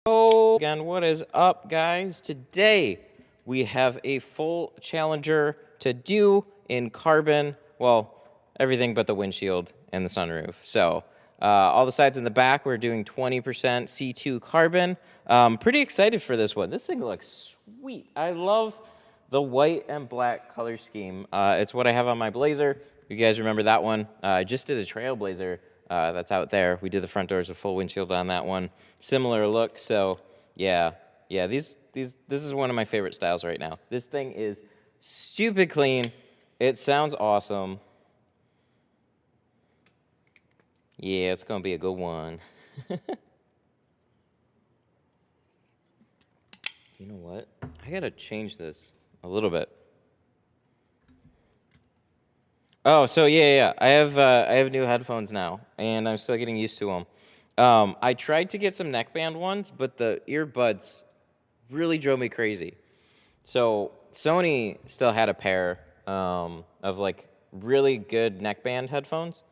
Oh, again, what is up, guys? Today we have a full Challenger to do in carbon. Well, everything but the windshield and the sunroof. So all the sides in the back, we're doing 20% C2 carbon. Pretty excited for this one. This thing looks sweet. I love the white and black color scheme. It's what I have on my Blazer. You guys remember that one? I just did a Trailblazer. That's out there. We did the front doors with full windshield on that one. Similar look, so yeah. This is one of my favorite styles right now. This thing is stupid clean. It sounds awesome. Yeah, it's gonna be a good one. You know what? I gotta change this a little bit. Oh, so yeah. I have new headphones now, and I'm still getting used to them. I tried to get some neckband ones, but the earbuds really drove me crazy. So Sony still had a pair of like really good neckband headphones,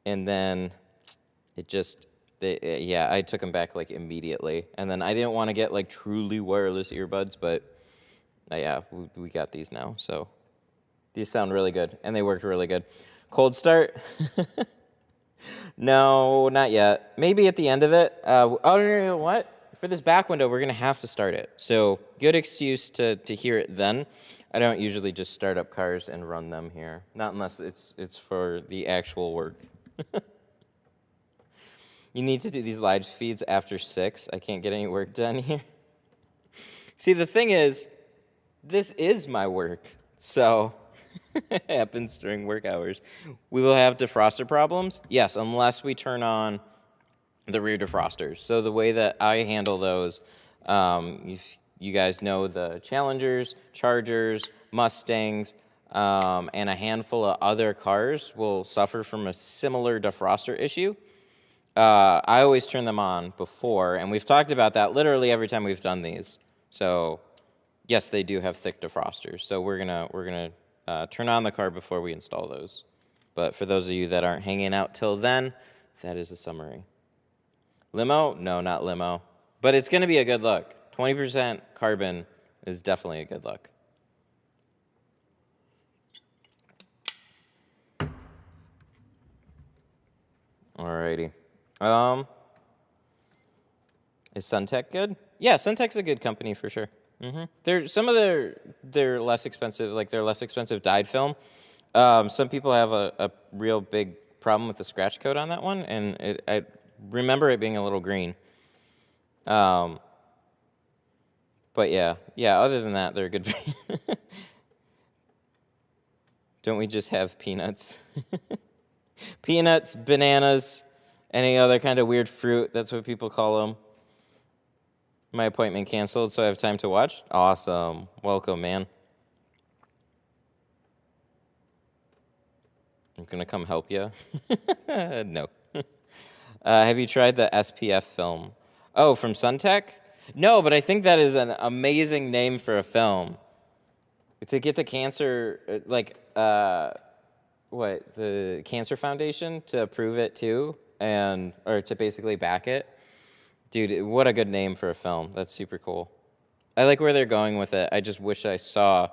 and then it just I took them back like immediately, and then I didn't want to get like truly wireless earbuds, but we got these now, so. These sound really good, and they worked really good. Cold start? No, not yet. Maybe at the end of it. No, what? For this back window, we're going to have to start it. So good excuse to hear it then. I don't usually just start up cars and run them here. Not unless it's for the actual work. You need to do these live feeds after 6. I can't get any work done here. See, the thing is, this is my work, so... It happens during work hours. We will have defroster problems. Yes, unless we turn on the rear defrosters. So the way that I handle those, if you guys know the Challengers, Chargers, Mustangs, and a handful of other cars will suffer from a similar defroster issue. I always turn them on before, and we've talked about that literally every time we've done these. So yes, they do have thick defrosters. So we're gonna turn on the car before we install those. But for those of you that aren't hanging out till then, that is the summary. Limo? No, not limo. But it's going to be a good look. 20% carbon is definitely a good look. Alrighty. Is Suntech good? Yeah, Suntech's a good company for sure. They're some of their less expensive, like their less expensive dyed film. Some people have a real big problem with the scratch coat on that one, and I remember it being a little green. But yeah. Other than that, they're a good. Don't we just have peanuts? Peanuts, bananas, any other kind of weird fruit. That's what people call them. My appointment canceled, so I have time to watch? Awesome. Welcome, man. I'm going to come help you. No. Have you tried the SPF film? Oh, from Suntech? No, but I think that is an amazing name for a film. To get the cancer, the Cancer Foundation to approve it too, or to basically back it. Dude, what a good name for a film. That's super cool. I like where they're going with it. I just wish I saw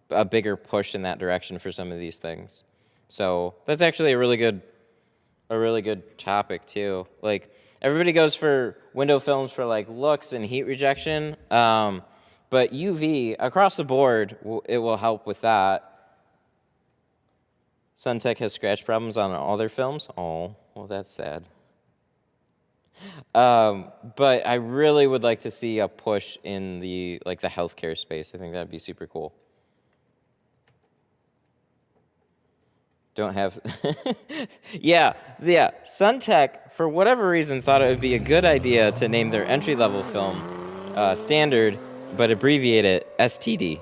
a bigger push in that direction for some of these things. So that's actually a really good topic too. Like everybody goes for window films for like looks and heat rejection, but UV across the board, it will help with that. Suntech has scratch problems on all their films. Oh, well, that's sad. But I really would like to see a push in the healthcare space. I think that'd be super cool. Don't have... yeah. Suntech, for whatever reason, thought it would be a good idea to name their entry-level film Standard, but abbreviate it STD.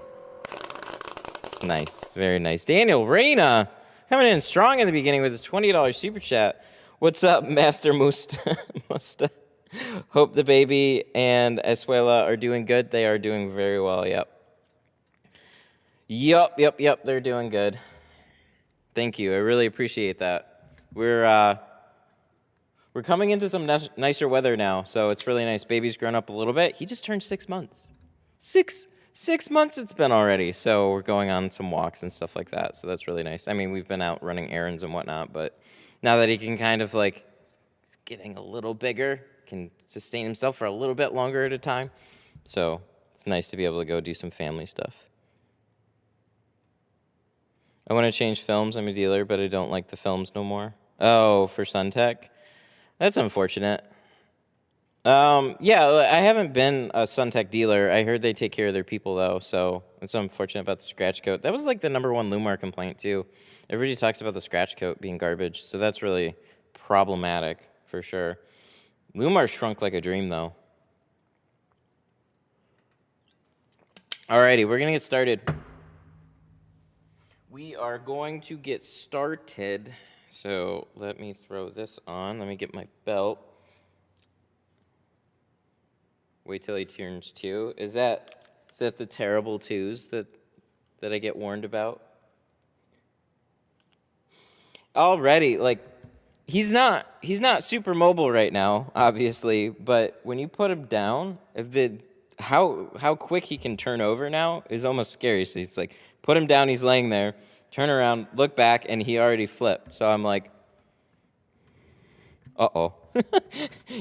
It's nice. Very nice. Daniel Reyna coming in strong in the beginning with a $20 super chat. What's up, Master Musta? Hope the baby and Escuela are doing good. They are doing very well, yep. Yep, they're doing good. Thank you, I really appreciate that. We're We're coming into some nicer weather now, so it's really nice. Baby's grown up a little bit. He just turned 6 months. Six months it's been already. So we're going on some walks and stuff like that. So that's really nice. I mean, we've been out running errands and whatnot, but now that he can kind of like, he's getting a little bigger, can sustain himself for a little bit longer at a time. So it's nice to be able to go do some family stuff. I want to change films. I'm a dealer, but I don't like the films no more. Oh, for Suntech? That's unfortunate. Yeah, I haven't been a Suntech dealer. I heard they take care of their people, though, so it's unfortunate about the scratch coat. That was like the #1 Lumar complaint, too. Everybody talks about the scratch coat being garbage, so that's really problematic, for sure. Lumar shrunk like a dream, though. Alrighty, we're going to get started. We are going to get started, so let me throw this on. Let me get my belt. Wait till he turns 2. Is that the terrible 2s that I get warned about? Already, like, he's not super mobile right now, obviously, but when you put him down, how quick he can turn over now is almost scary. So it's like, put him down, he's laying there, turn around, look back, and he already flipped. So I'm like, uh-oh.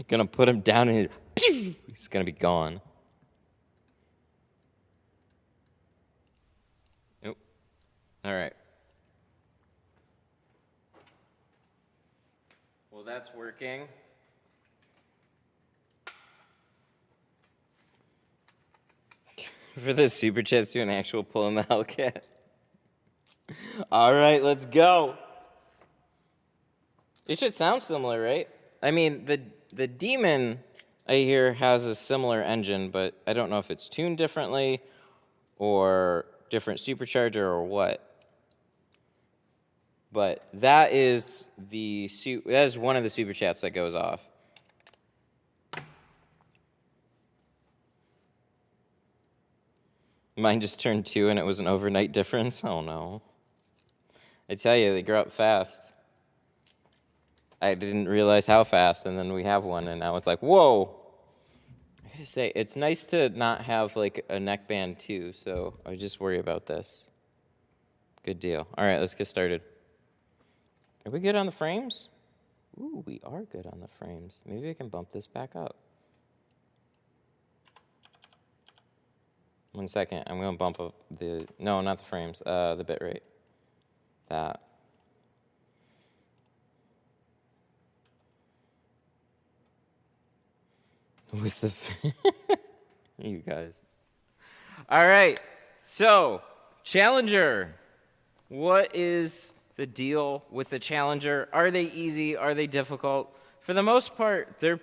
Gonna put him down and he's gonna be gone. Nope. All right. Well, that's working. For the super chats to an actual pull in the Hellcat. All right, let's go. It should sound similar, right? I mean, the Demon, I hear, has a similar engine, but I don't know if it's tuned differently or different supercharger or what. But that is one of the super chats that goes off. Mine just turned 2 and it was an overnight difference. Oh no. I tell you, they grow up fast. I didn't realize how fast, and then we have one, and now it's like, whoa. I gotta say, it's nice to not have like a neckband too, so I just worry about this. Good deal. All right, let's get started. Are we good on the frames? Ooh, we are good on the frames. Maybe I can bump this back up. 1 second, I'm gonna bump up no, not the frames, the bit rate. That. With the you guys. All right, so Challenger. What is the deal with the Challenger? Are they easy? Are they difficult? For the most part, they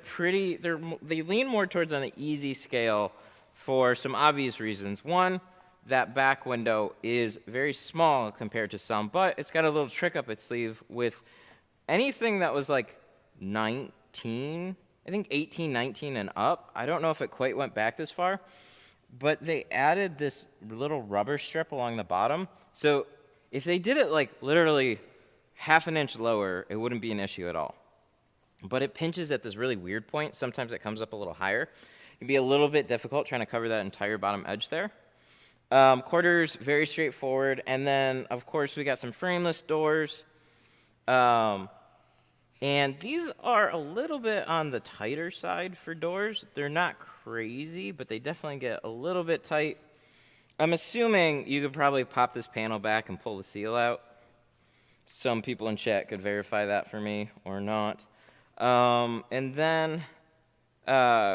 lean more towards on the easy scale for some obvious reasons. One, that back window is very small compared to some, but it's got a little trick up its sleeve with anything that was like 19, I think 18, 19 and up. I don't know if it quite went back this far, but they added this little rubber strip along the bottom. So if they did it like literally half an inch lower, it wouldn't be an issue at all. But it pinches at this really weird point. Sometimes it comes up a little higher. It can be a little bit difficult trying to cover that entire bottom edge there. Quarters, very straightforward. And then, of course, we got some frameless doors. And these are a little bit on the tighter side for doors. They're not crazy, but they definitely get a little bit tight. I'm assuming you could probably pop this panel back and pull the seal out. Some people in chat could verify that for me or not. And then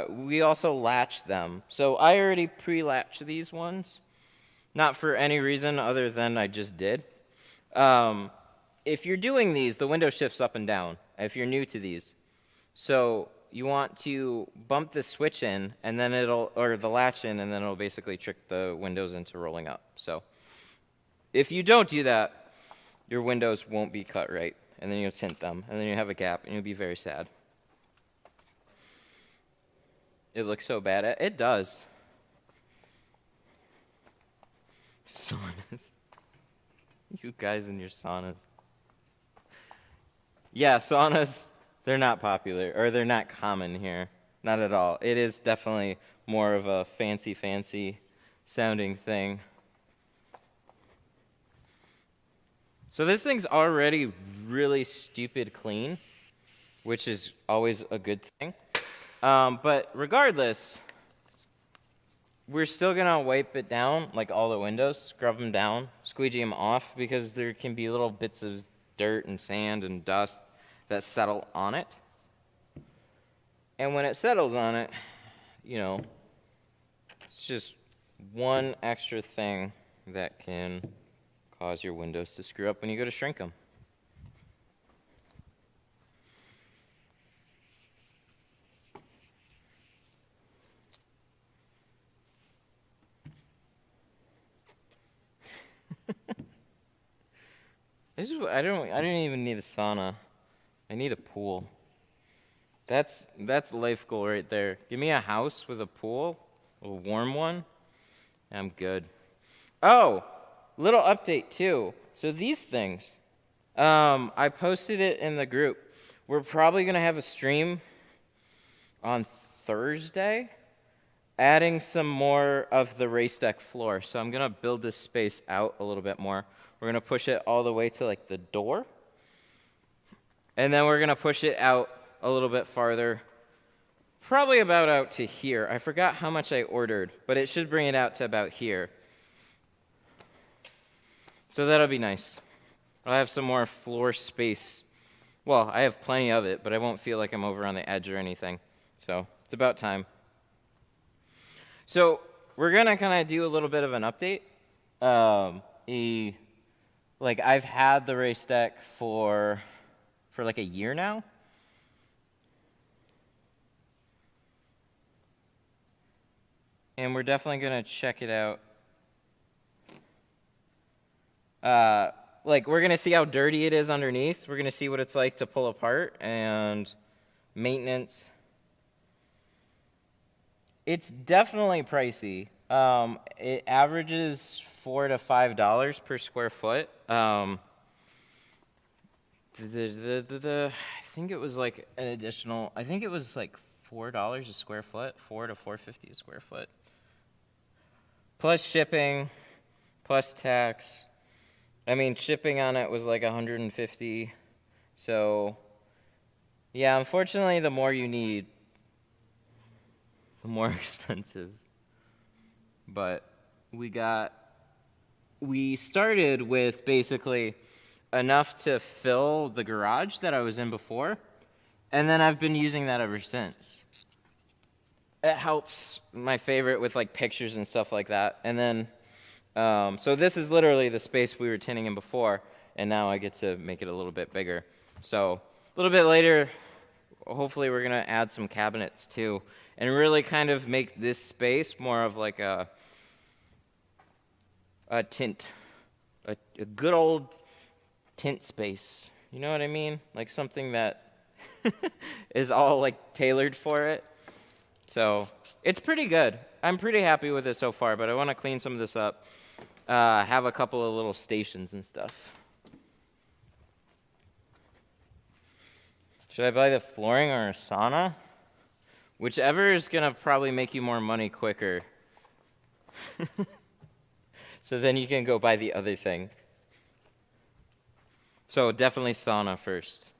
we also latch them. So I already pre-latched these ones. Not for any reason other than I just did. If you're doing these, the window shifts up and down if you're new to these. So you want to bump the switch in, and then or the latch in, and then it'll basically trick the windows into rolling up. So if you don't do that, your windows won't be cut right, and then you'll tint them, and then you have a gap, and you'll be very sad. It looks so bad. It does. Saunas. You guys and your saunas. Yeah, saunas. They're not popular, or they're not common here. Not at all. It is definitely more of a fancy sounding thing. So this thing's already really stupid clean, which is always a good thing. But regardless, we're still gonna wipe it down, like all the windows, scrub them down, squeegee them off, because there can be little bits of dirt and sand and dust that settle on it. And when it settles on it, you know, it's just one extra thing that can cause your windows to screw up when you go to shrink them. I don't even need a sauna. I need a pool. That's life goal right there. Give me a house with a pool, a warm one, and I'm good. Oh, little update too. So these things, I posted it in the group. We're probably gonna have a stream on Thursday, adding some more of the race deck floor. So I'm gonna build this space out a little bit more. We're gonna push it all the way to like the door. And then we're gonna push it out a little bit farther, probably about out to here. I forgot how much I ordered, but it should bring it out to about here. So that'll be nice. I'll have some more floor space. Well, I have plenty of it, but I won't feel like I'm over on the edge or anything. So it's about time. So we're gonna kind of do a little bit of an update. Like I've had the race deck for like a year now. And we're definitely gonna check it out. Like we're gonna see how dirty it is underneath. We're gonna see what it's like to pull apart and maintenance. It's definitely pricey. It averages $4 to $5 per square foot. I think it was like an additional. I think it was like $4 a square foot, $4 to $4.50 a square foot, plus shipping, plus tax. I mean, shipping on it was like $150. So, yeah, unfortunately, the more you need, the more expensive. But we started with basically enough to fill the garage that I was in before, and then I've been using that ever since. It helps, my favorite, with like pictures and stuff like that. And then, so this is literally the space we were tinting in before, and now I get to make it a little bit bigger. So a little bit later, hopefully we're gonna add some cabinets too, and really kind of make this space more of like a tint, a good old tint space. You know what I mean? Like something that is all like tailored for it. So it's pretty good. I'm pretty happy with it so far, but I want to clean some of this up. Have a couple of little stations and stuff. Should I buy the flooring or a sauna? Whichever is going to probably make you more money quicker. So then you can go buy the other thing. So definitely sauna first.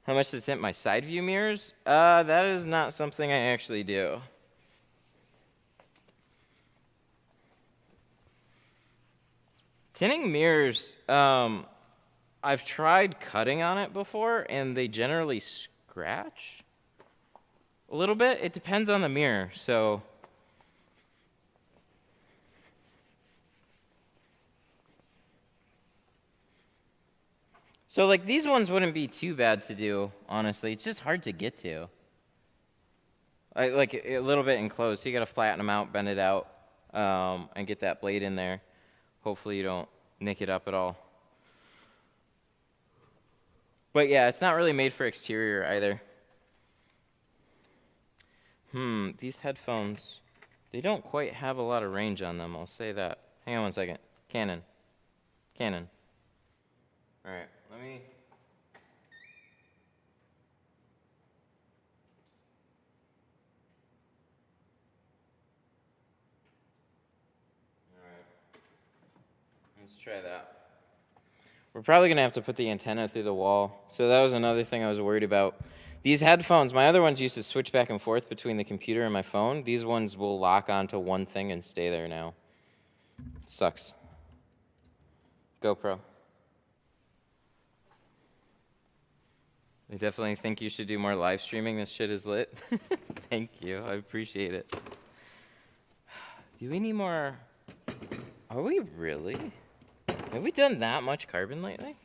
How much to tint my side view mirrors? That is not something I actually do. Tinting mirrors, I've tried cutting on it before, and they generally scratch a little bit. It depends on the mirror, so. So like these ones wouldn't be too bad to do, honestly. It's just hard to get to. Like a little bit enclosed, so you gotta flatten them out, bend it out, and get that blade in there. Hopefully you don't nick it up at all. But yeah, it's not really made for exterior either. These headphones, they don't quite have a lot of range on them, I'll say that. Hang on one second. Canon. Canon. All right, let me... All right, let's try that. We're probably going to have to put the antenna through the wall. So that was another thing I was worried about. These headphones, my other ones used to switch back and forth between the computer and my phone. These ones will lock onto one thing and stay there now. Sucks. GoPro. I definitely think you should do more live streaming. This shit is lit. Thank you. I appreciate it. Do we need more? Are we really? Have we done that much carbon lately?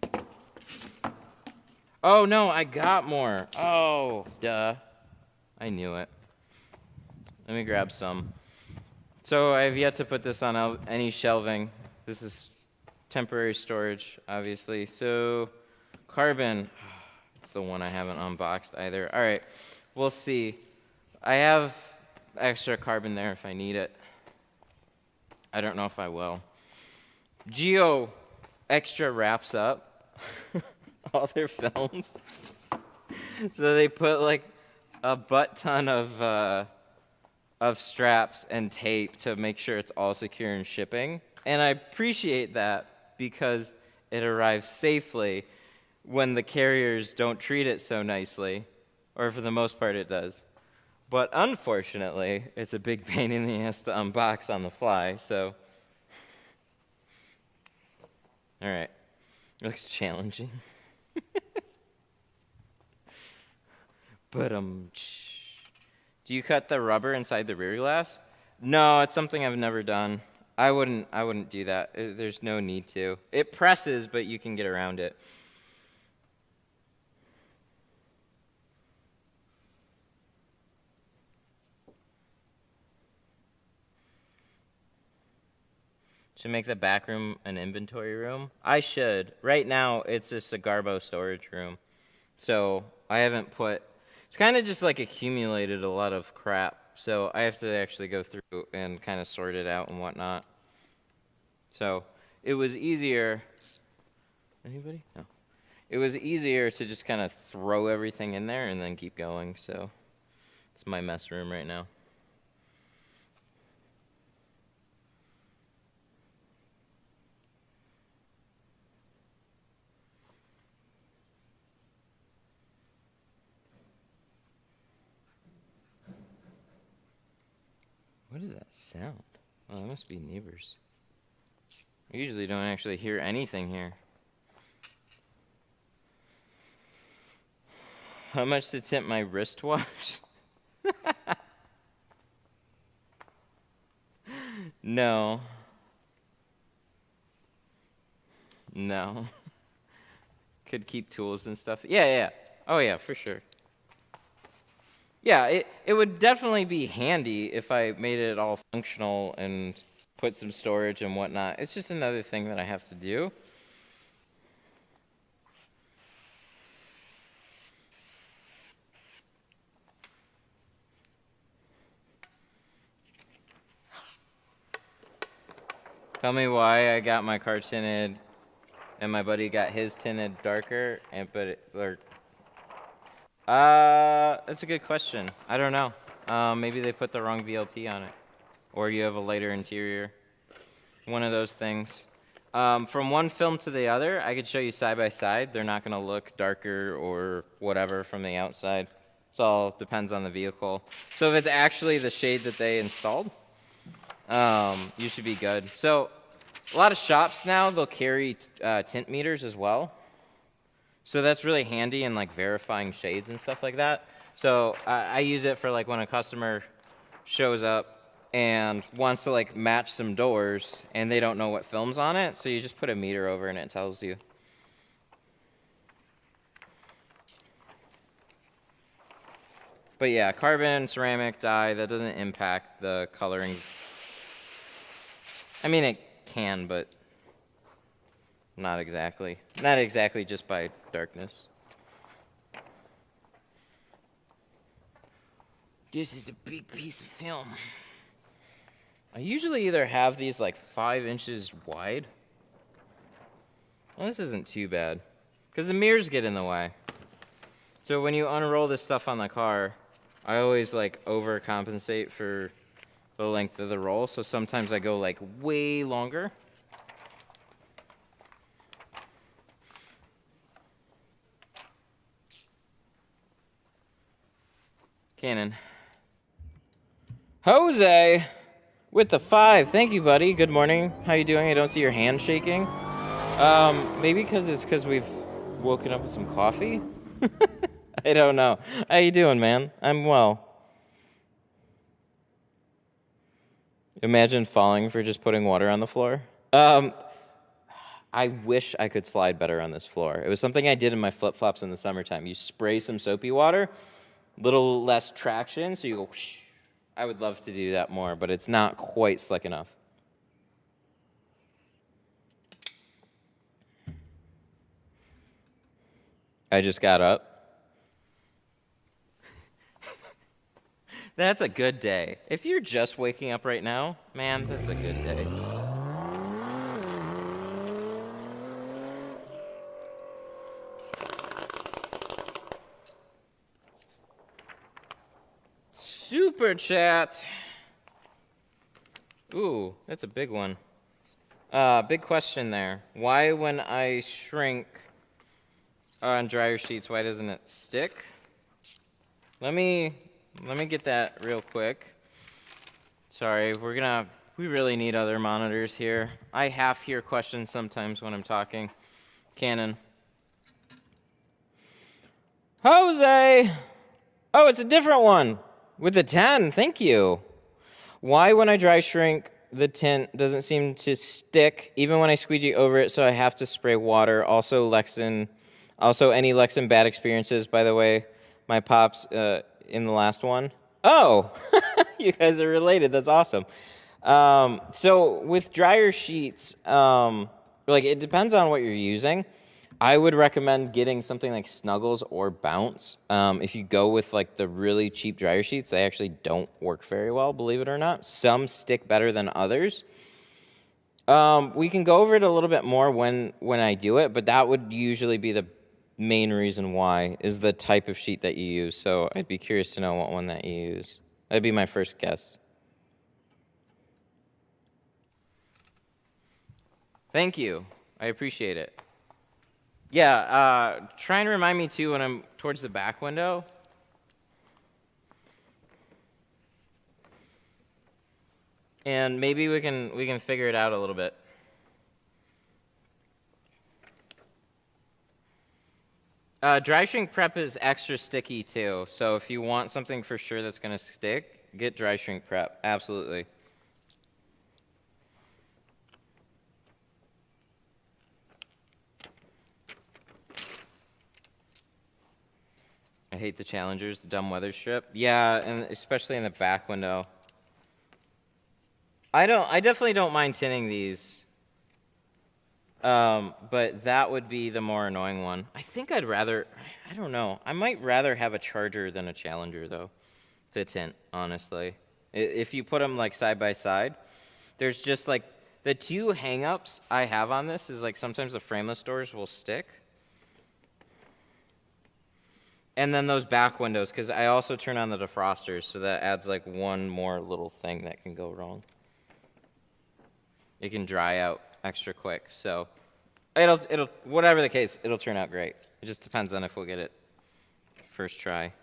Oh, no, I got more. Oh, duh. I knew it. Let me grab some. So I have yet to put this on any shelving. This is temporary storage, obviously. So carbon, it's the one I haven't unboxed either. All right, we'll see. I have extra carbon there if I need it. I don't know if I will. Geo extra wraps up all their films. So they put like a butt ton of straps and tape to make sure it's all secure in shipping. And I appreciate that because it arrives safely when the carriers don't treat it so nicely, or for the most part it does. But unfortunately, it's a big pain in the ass to unbox on the fly, so. All right, looks challenging. But do you cut the rubber inside the rear glass? No, it's something I've never done. I wouldn't do that. There's no need to. It presses, but you can get around it. Should make the back room an inventory room? I should. Right now, it's just a Garbo storage room. So I haven't put, it's kind of just like accumulated a lot of crap. So I have to actually go through and kind of sort it out and whatnot. So it was easier, anybody? No. It was easier to just kind of throw everything in there and then keep going. So it's my mess room right now. What is that sound? Oh, that must be neighbors. I usually don't actually hear anything here. How much to tint my wristwatch? No. No. Could keep tools and stuff. Yeah. Oh, yeah, for sure. Yeah, it would definitely be handy if I made it all functional and put some storage and whatnot. It's just another thing that I have to do. Tell me why I got my car tinted and my buddy got his tinted darker, that's a good question. I don't know. Maybe they put the wrong VLT on it. Or you have a lighter interior. One of those things. From one film to the other, I could show you side by side. They're not going to look darker or whatever from the outside. It all depends on the vehicle. So if it's actually the shade that they installed, you should be good. So a lot of shops now, they'll carry tint meters as well. So that's really handy in like verifying shades and stuff like that. So I use it for like when a customer shows up and wants to like match some doors and they don't know what film's on it. So you just put a meter over and it tells you. But yeah, carbon, ceramic, dye, that doesn't impact the coloring. I mean, it can, but not exactly. Not exactly just by darkness. This is a big piece of film. I usually either have these like 5 inches wide Well, this isn't too bad, because the mirrors get in the way. So when you unroll this stuff on the car, I always like overcompensate for the length of the roll, so sometimes I go like way longer. Cannon. Jose with the 5. Thank you, buddy. Good morning. How you doing? I don't see your hand shaking. Maybe because we've woken up with some coffee? I don't know. How you doing, man? I'm well. Imagine falling for just putting water on the floor. I wish I could slide better on this floor. It was something I did in my flip-flops in the summertime. You spray some soapy water, little less traction, so you go whoosh. I would love to do that more, but it's not quite slick enough. I just got up. That's a good day. If you're just waking up right now, man, that's a good day. Super chat. Ooh, that's a big one. Big question there. Why, when I shrink on dryer sheets, why doesn't it stick? Let me get that real quick. Sorry, we really need other monitors here. I half hear questions sometimes when I'm talking. Canon. Jose! Oh, it's a different one. With the 10, thank you. Why, when I dry shrink, the tint doesn't seem to stick, even when I squeegee over it, so I have to spray water. Also, any Lexan bad experiences, by the way, my pops in the last one. Oh, you guys are related. That's awesome. So with dryer sheets, it depends on what you're using. I would recommend getting something like Snuggles or Bounce. If you go with like the really cheap dryer sheets, they actually don't work very well, believe it or not. Some stick better than others. We can go over it a little bit more when I do it, but that would usually be the main reason why, is the type of sheet that you use. So I'd be curious to know what one that you use. That'd be my first guess. Thank you. I appreciate it. Yeah, try and remind me too when I'm towards the back window. And maybe we can figure it out a little bit. Dry shrink prep is extra sticky too, so if you want something for sure that's going to stick, get dry shrink prep, absolutely. I hate the Challengers, the dumb weather strip. Yeah, and especially in the back window. I definitely don't mind tinting these. But that would be the more annoying one. I think I don't know. I might rather have a Charger than a Challenger, though, to tint, honestly. If you put them, like, side by side, there's just, like, the two hang-ups I have on this is, like, sometimes the frameless doors will stick. And then those back windows, because I also turn on the defrosters, so that adds, like, one more little thing that can go wrong. It can dry out extra quick, so it'll whatever the case, it'll turn out great. It just depends on if we'll get it first try.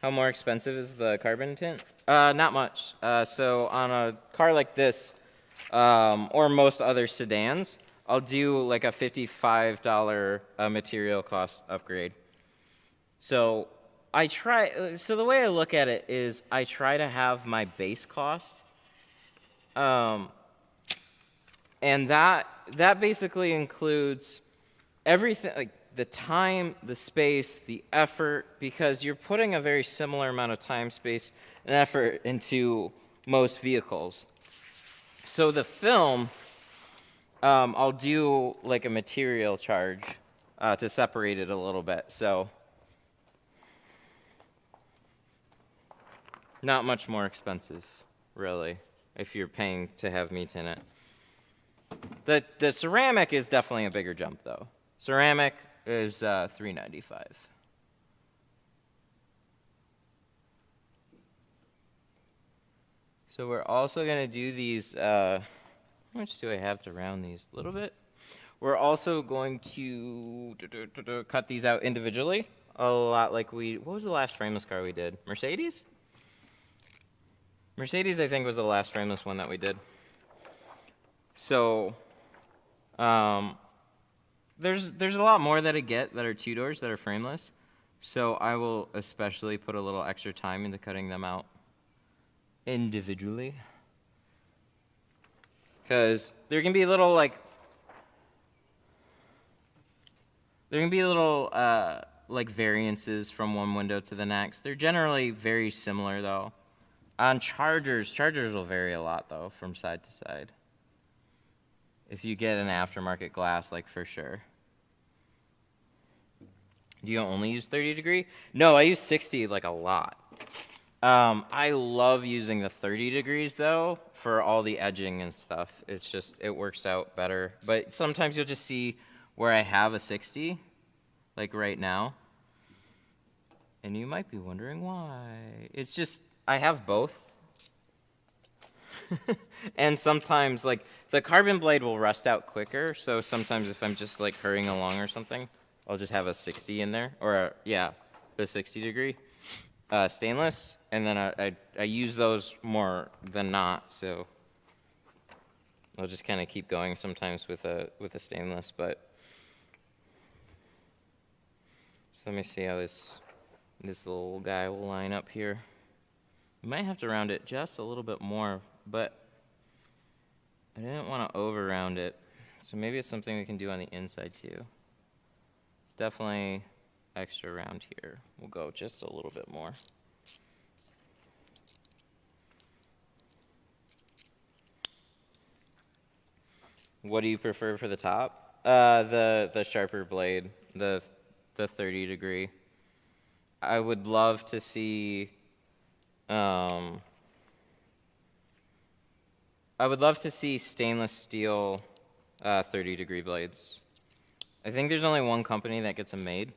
How more expensive is the carbon tint? Not much. So on a car like this, or most other sedans, I'll do like a $55 material cost upgrade. So the way I look at it is I try to have my base cost, and that basically includes everything, like the time, the space, the effort, because you're putting a very similar amount of time, space, and effort into most vehicles. So the film, I'll do like a material charge to separate it a little bit. So Not much more expensive, really, if you're paying to have me tint it. The ceramic is definitely a bigger jump, though. Ceramic is $3.95. So we're also going to do these, how much do I have to round these? A little bit. We're also going to cut these out individually, a lot like what was the last frameless car we did? Mercedes? Mercedes, I think, was the last frameless one that we did. So, there's a lot more that I get that are 2-doors that are frameless. So I will especially put a little extra time into cutting them out individually. Because there can be little, like variances from one window to the next. They're generally very similar, though. On chargers will vary a lot, though, from side to side. If you get an aftermarket glass, like, for sure. Do you only use 30 degree? No, I use 60, like, a lot. I love using the 30 degrees, though, for all the edging and stuff. It's just, it works out better. But sometimes you'll just see where I have a 60, like right now. And you might be wondering why. It's just, I have both. And sometimes, like, the carbon blade will rust out quicker, so sometimes if I'm just, like, hurrying along or something, I'll just have a 60 in there, or, the 60 degree stainless, and then I use those more than not, so I'll just kind of keep going sometimes with a stainless, but so let me see how this little guy will line up here. You might have to round it just a little bit more, but I didn't want to over round it, so maybe it's something we can do on the inside too. It's definitely extra round here. We'll go just a little bit more. What do you prefer for the top? The sharper blade, the 30 degree. I would love to see stainless steel 30 degree blades. I think there's only one company that gets them made,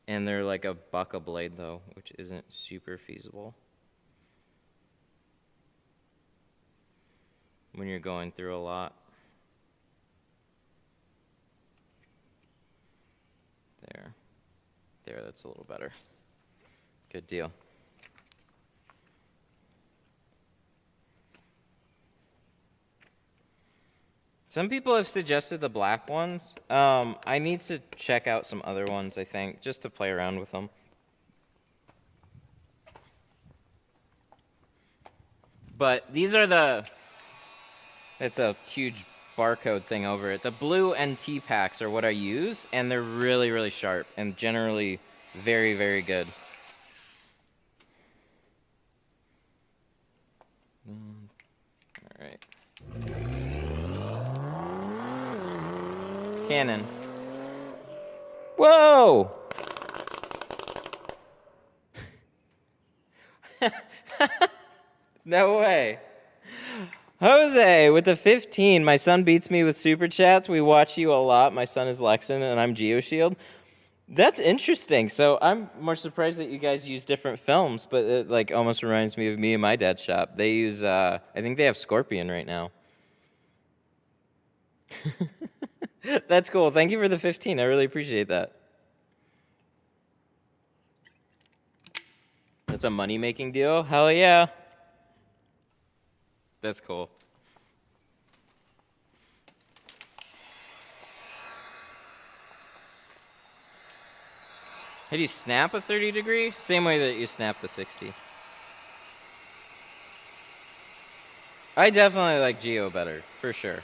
and they're like $1 a blade though, which isn't super feasible when you're going through a lot. There, that's a little better. Good deal. Some people have suggested the black ones. I need to check out some other ones, I think, just to play around with them. But these are it's a huge barcode thing over it. The blue NT packs are what I use, and they're really, really sharp and generally very, very good. All right. Cannon. Whoa! No way. Jose with the 15. My son beats me with super chats. We watch you a lot. My son is Lexan, and I'm GeoShield. That's interesting. So I'm more surprised that you guys use different films, but it like almost reminds me of me and my dad's shop. They use, I think they have Scorpion right now. That's cool. Thank you for the 15. I really appreciate that. That's a money-making deal? Hell yeah. That's cool. How do you snap a 30 degree? Same way that you snap the 60. I definitely like Geo better, for sure.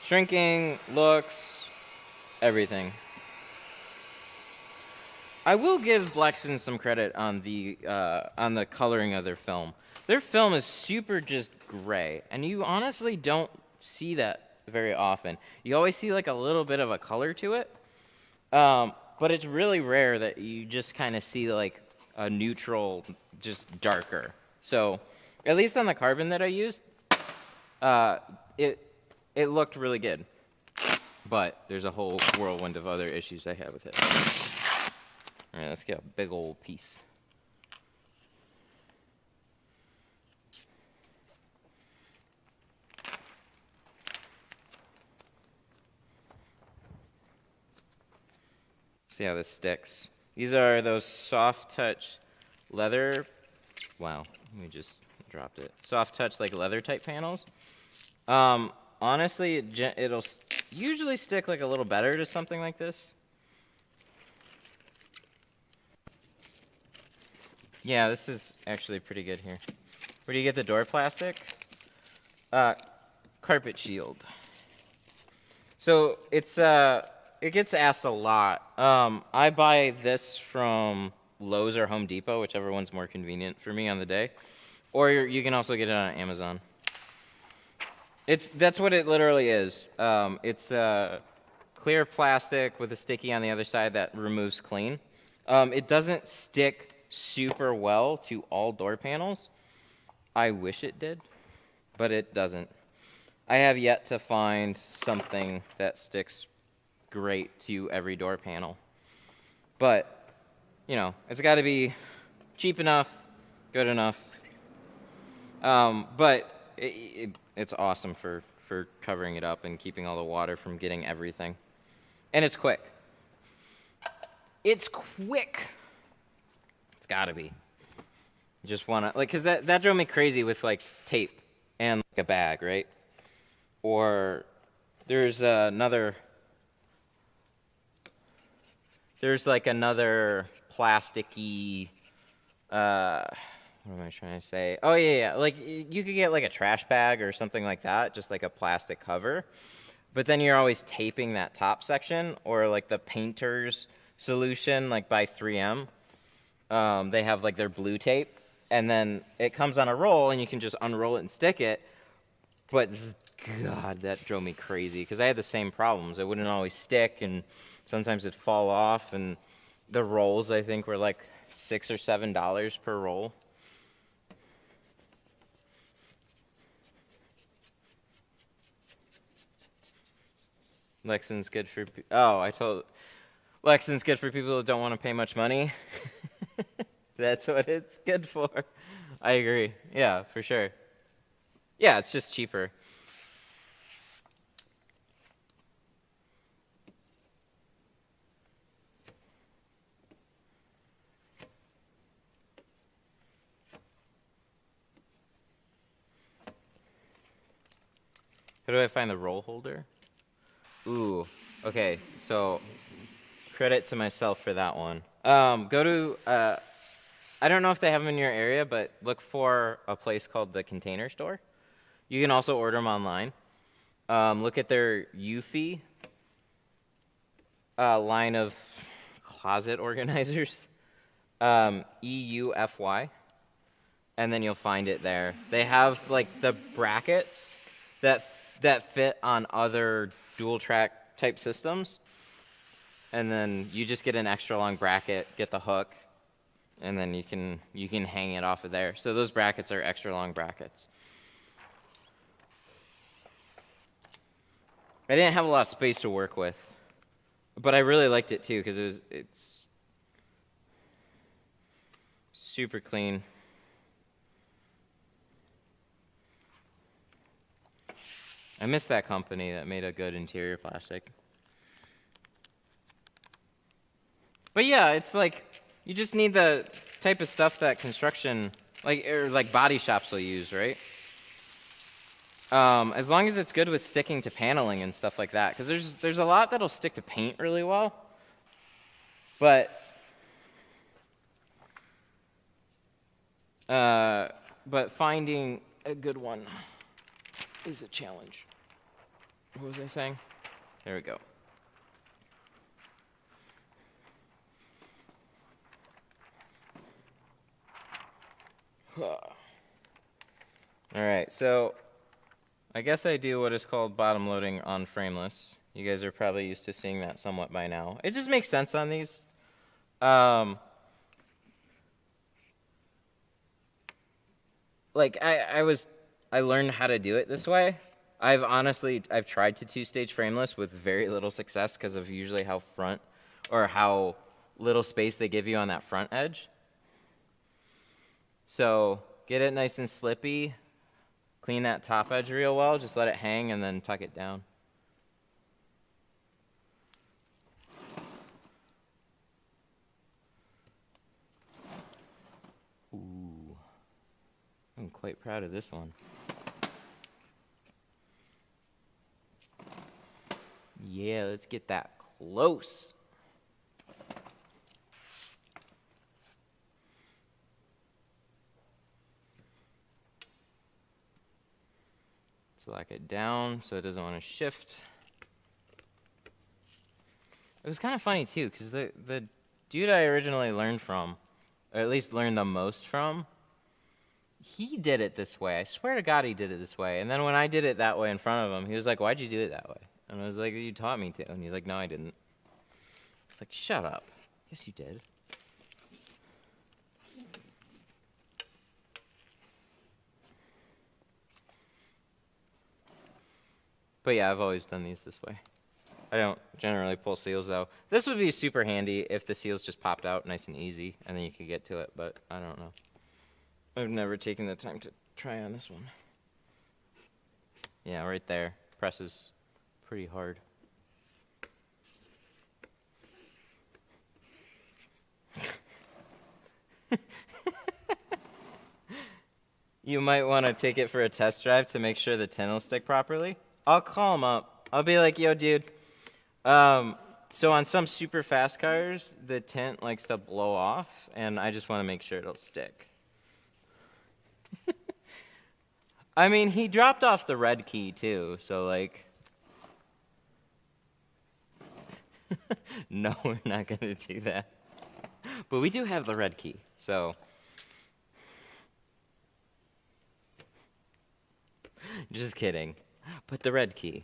Shrinking, looks, everything. I will give Lexan some credit on the coloring of their film. Their film is super just gray, and you honestly don't see that very often. You always see like a little bit of a color to it, but it's really rare that you just kind of see like a neutral, just darker. So at least on the carbon that I used, it looked really good. But there's a whole whirlwind of other issues I have with it. All right, let's get a big old piece. See how this sticks. These are those soft touch leather. Wow, we just dropped it. Soft touch like leather type panels. Honestly, it'll usually stick like a little better to something like this. Yeah, this is actually pretty good here. Where do you get the door plastic? Carpet shield. So it's it gets asked a lot. I buy this from Lowe's or Home Depot, whichever one's more convenient for me on the day. Or you can also get it on Amazon. That's what it literally is. It's clear plastic with a sticky on the other side that removes clean. It doesn't stick super well to all door panels. I wish it did, but it doesn't. I have yet to find something that sticks great to every door panel. But, you know, it's got to be cheap enough, good enough. But it's awesome for covering it up and keeping all the water from getting everything. And it's quick. It's quick. It's got to be. You just want to, like, because that drove me crazy with, like, tape and like, a bag, right? Or there's like another plasticky, what am I trying to say? Oh, yeah. Like, you could get, like, a trash bag or something like that, just like a plastic cover. But then you're always taping that top section, or, like, the painter's solution, like, by 3M. They have, like, their blue tape, and then it comes on a roll, and you can just unroll it and stick it. But, God, that drove me crazy, because I had the same problems. It wouldn't always stick, and sometimes it'd fall off, and the rolls, I think, were, like, $6 or $7 per roll. Lexin's good for Lexin's good for people who don't want to pay much money. That's what it's good for. I agree. Yeah, for sure. Yeah, it's just cheaper. How do I find the roll holder? Ooh, okay, so credit to myself for that one. Go to, I don't know if they have them in your area, but look for a place called the Container Store. You can also order them online. Look at their Eufy line of closet organizers, EUFY, and then you'll find it there. They have like the brackets that fit on other dual track type systems, and then you just get an extra long bracket, get the hook, and then you can hang it off of there. So those brackets are extra long brackets. I didn't have a lot of space to work with, but I really liked it too because it's super clean. I miss that company that made a good interior plastic. But yeah, it's like you just need the type of stuff that construction, like body shops will use, right? As long as it's good with sticking to paneling and stuff like that, because there's a lot that'll stick to paint really well, but finding a good one is a challenge. What was I saying? There we go. All right, so I guess I do what is called bottom loading on Frameless. You guys are probably used to seeing that somewhat by now. It just makes sense on these. Like I learned how to do it this way. I've tried to two-stage Frameless with very little success because of usually how little space they give you on that front edge. So get it nice and slippy. Clean that top edge real well. Just let it hang and then tuck it down. Ooh, I'm quite proud of this one. Yeah, let's get that close. Lock it down so it doesn't want to shift. It was kind of funny too, because the dude I originally learned from, or at least learned the most from, he did it this way. I swear to God he did it this way. And then when I did it that way in front of him, he was like, "Why'd you do it that way?" And I was like, "You taught me to." And he's like, "No, I didn't." It's like, shut up. Yes, you did. But yeah, I've always done these this way. I don't generally pull seals though. This would be super handy if the seals just popped out nice and easy and then you could get to it, but I don't know. I've never taken the time to try on this one. Yeah, right there. Presses pretty hard. You might want to take it for a test drive to make sure the tint will stick properly. I'll call him up. I'll be like, "Yo, dude, so on some super fast cars, the tint likes to blow off, and I just want to make sure it'll stick." I mean, he dropped off the red key, too, so, like... No, we're not going to do that. But we do have the red key, so... Just kidding. But the red key.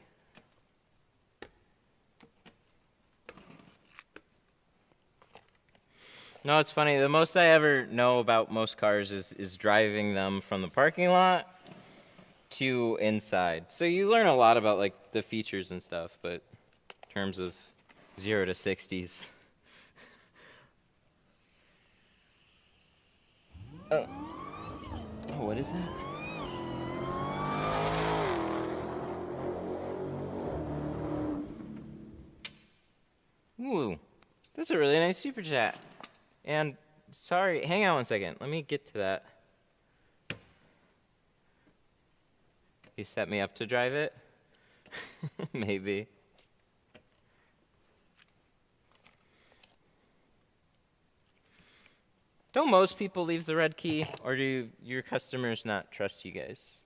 No, it's funny. The most I ever know about most cars is driving them from the parking lot to inside. So you learn a lot about like the features and stuff, but in terms of 0 to 60s. Oh, what is that? Ooh, that's a really nice super chat. And sorry, hang on one second. Let me get to that. He set me up to drive it? Maybe. Don't most people leave the red key, or do your customers not trust you guys?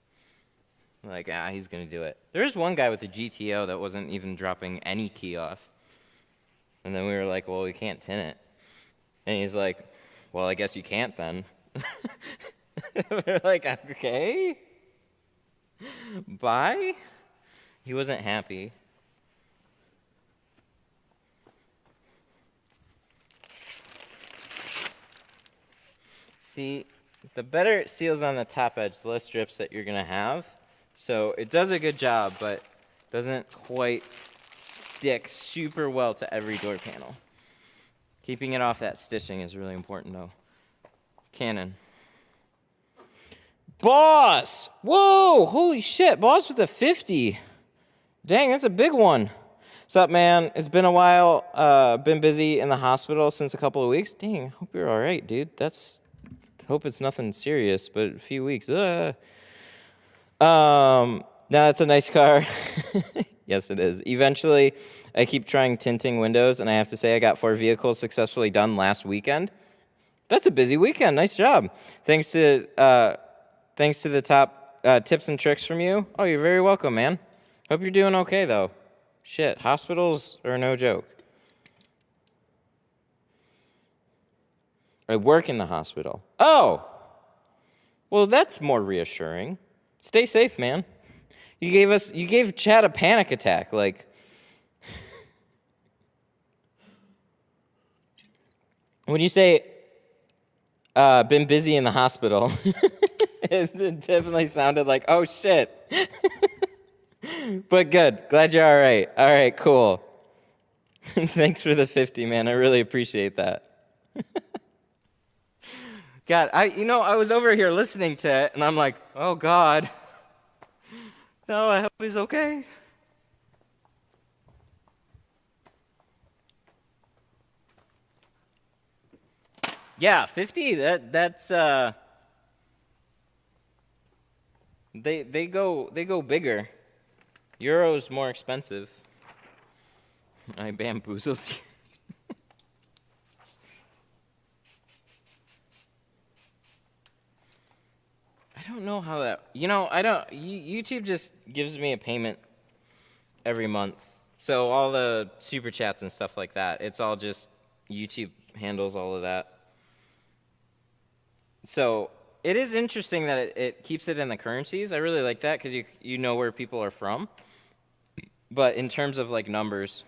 Like, he's gonna do it. There was one guy with a GTO that wasn't even dropping any key off. And then we were like, well, we can't tint it. And he's like, well, I guess you can't then. We're like, okay. Bye? He wasn't happy. See, the better it seals on the top edge, the less drips that you're going to have. So it does a good job, but doesn't quite stick super well to every door panel. Keeping it off that stitching is really important, though. Canon. Boss! Whoa! Holy shit, Boss with a 50. Dang, that's a big one. What's up, man? It's been a while. Been busy in the hospital since a couple of weeks. Dang, hope you're all right, dude. Hope it's nothing serious, but a few weeks. No, it's a nice car. Yes, it is. Eventually, I keep trying tinting windows, and I have to say I got 4 vehicles successfully done last weekend. That's a busy weekend. Nice job. Thanks to the top tips and tricks from you. Oh, you're very welcome, man. Hope you're doing okay, though. Shit, hospitals are no joke. I work in the hospital. Oh! Well, that's more reassuring. Stay safe, man. You gave Chad a panic attack. Like, when you say, been busy in the hospital, it definitely sounded like, oh shit. But good. Glad you're all right. All right, cool. Thanks for the 50, man. I really appreciate that. God, I was over here listening to it, and I'm like, oh God. No, I hope he's okay. Yeah, 50. That's they go bigger. Euro's more expensive. I bamboozled you. I don't know how that. I don't. YouTube just gives me a payment every month. So all the super chats and stuff like that, it's all just YouTube handles all of that. So it is interesting that it keeps it in the currencies. I really like that because you know where people are from. But in terms of like numbers,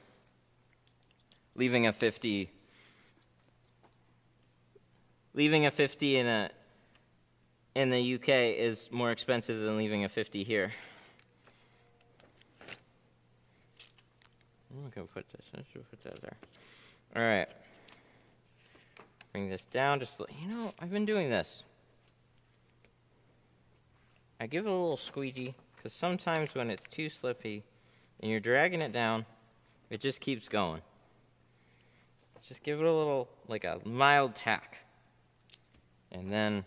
leaving a 50 in the UK is more expensive than leaving a 50 here. I'm gonna put this. I should put that there. All right. Bring this down. I've been doing this. I give it a little squeegee because sometimes when it's too slippy and you're dragging it down, it just keeps going. Just give it a little, like a mild tack, and then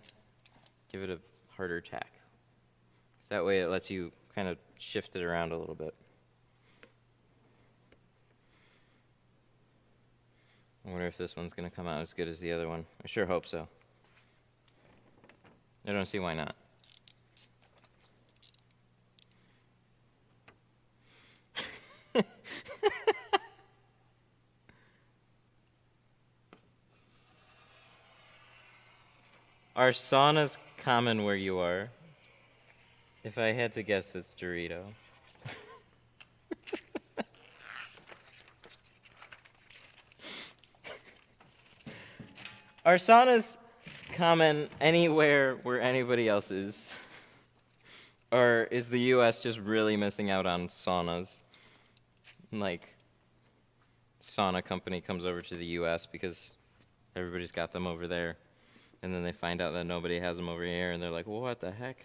give it a harder tack. So that way it lets you kind of shift it around a little bit. I wonder if this one's going to come out as good as the other one. I sure hope so. I don't see why not. Are saunas common where you are? If I had to guess, it's Dorito. Are saunas common anywhere where anybody else is? Or is the US just really missing out on saunas? Like, sauna company comes over to the US because everybody's got them over there. And then they find out that nobody has them over here, and they're like, well, what the heck?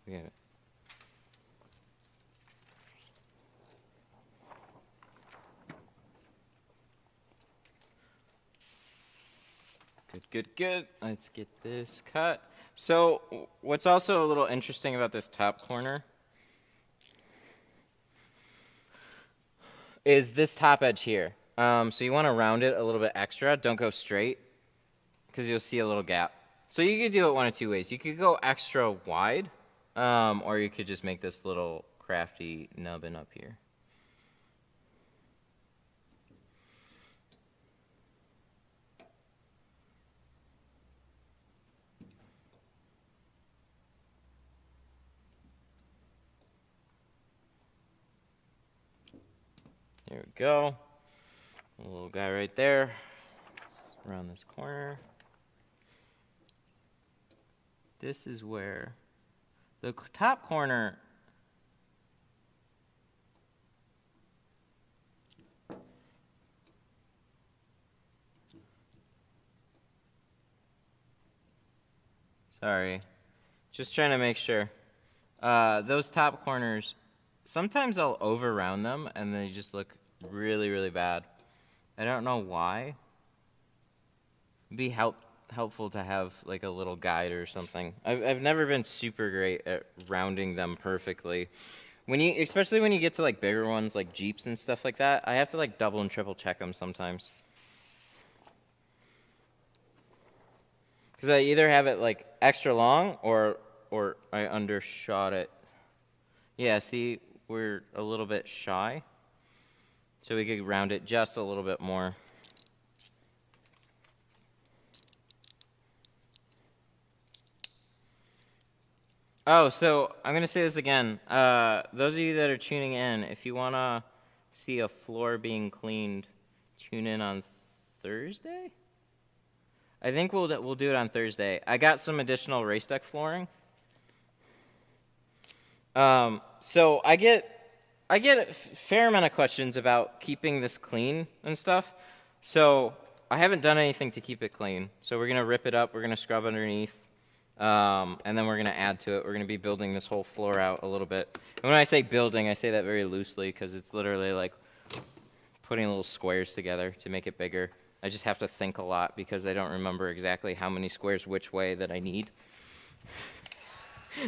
We got it. Good. Let's get this cut. So what's also a little interesting about this top corner is this top edge here. So you want to round it a little bit extra. Don't go straight because you'll see a little gap. So you could do it one of two ways. You could go extra wide, or you could just make this little crafty nubbin up here. There we go. A little guy right there. Let's around this corner. This is where the top corner sorry, just trying to make sure. Those top corners, sometimes I'll over round them and they just look really, really bad. I don't know why. It'd be helpful to have like a little guide or something. I've never been super great at rounding them perfectly. Especially when you get to like bigger ones like Jeeps and stuff like that, I have to like double and triple check them sometimes. Because I either have it like extra long or I undershot it. Yeah, see, we're a little bit shy. So we could round it just a little bit more. Oh, so I'm gonna say this again. Those of you that are tuning in, if you wanna see a floor being cleaned, tune in on Thursday. I think we'll do it on Thursday. I got some additional race deck flooring. So I get a fair amount of questions about keeping this clean and stuff. So I haven't done anything to keep it clean. So we're gonna rip it up. We're gonna scrub underneath. And then we're going to add to it. We're going to be building this whole floor out a little bit. And when I say building, I say that very loosely because it's literally like putting little squares together to make it bigger. I just have to think a lot because I don't remember exactly how many squares which way that I need.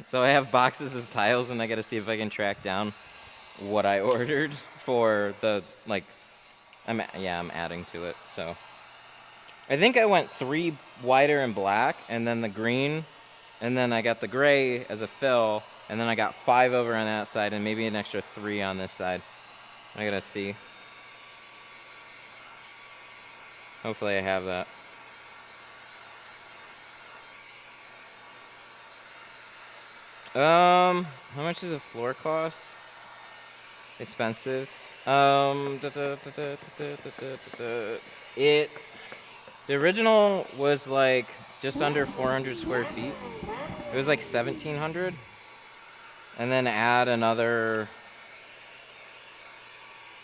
So I have boxes of tiles, and I got to see if I can track down what I ordered for the, like, I'm adding to it. So I think I went 3 whiter and black, and then the green, and then I got the gray as a fill, and then I got 5 over on that side, and maybe an extra 3 on this side. I gotta see. Hopefully I have that. How much does a floor cost? Expensive. The original was like just under 400 square feet. It was like 1,700. And then add another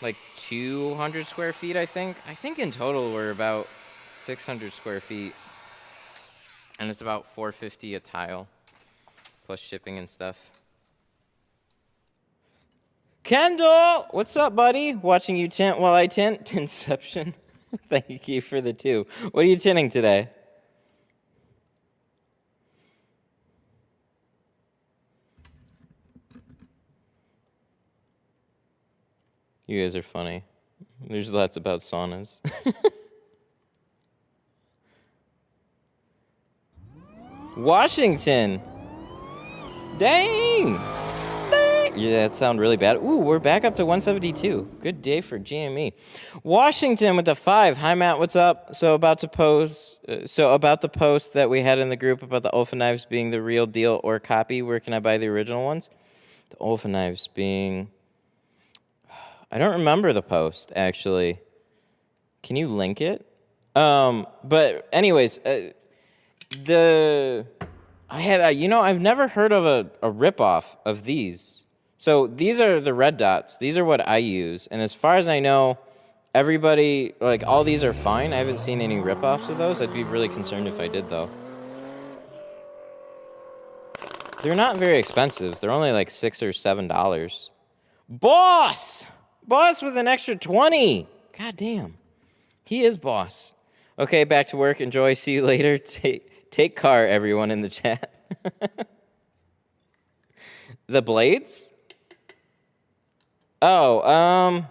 like 200 square feet, I think. I think in total we're about 600 square feet. And it's about $450 a tile, plus shipping and stuff. Kendall! What's up, buddy? Watching you tint while I tint. Tintception. Thank you for the 2. What are you tinting today? You guys are funny. There's lots about saunas. Washington. Dang. Yeah, that sounded really bad. Ooh, we're back up to 172. Good day for GME. Washington with the 5. Hi, Matt. What's up? So about the post that we had in the group about the Olfa knives being the real deal or copy. Where can I buy the original ones? The Olfa knives being... I don't remember the post, actually. Can you link it? But anyways, I've never heard of a ripoff of these. So these are the red dots. These are what I use. And as far as I know, everybody, like, all these are fine. I haven't seen any ripoffs of those. I'd be really concerned if I did, though. They're not very expensive. They're only like $6 or $7. Boss! Boss with an extra 20. God damn. He is boss. Okay, back to work. Enjoy. See you later. Take car, everyone in the chat. The blades? Oh,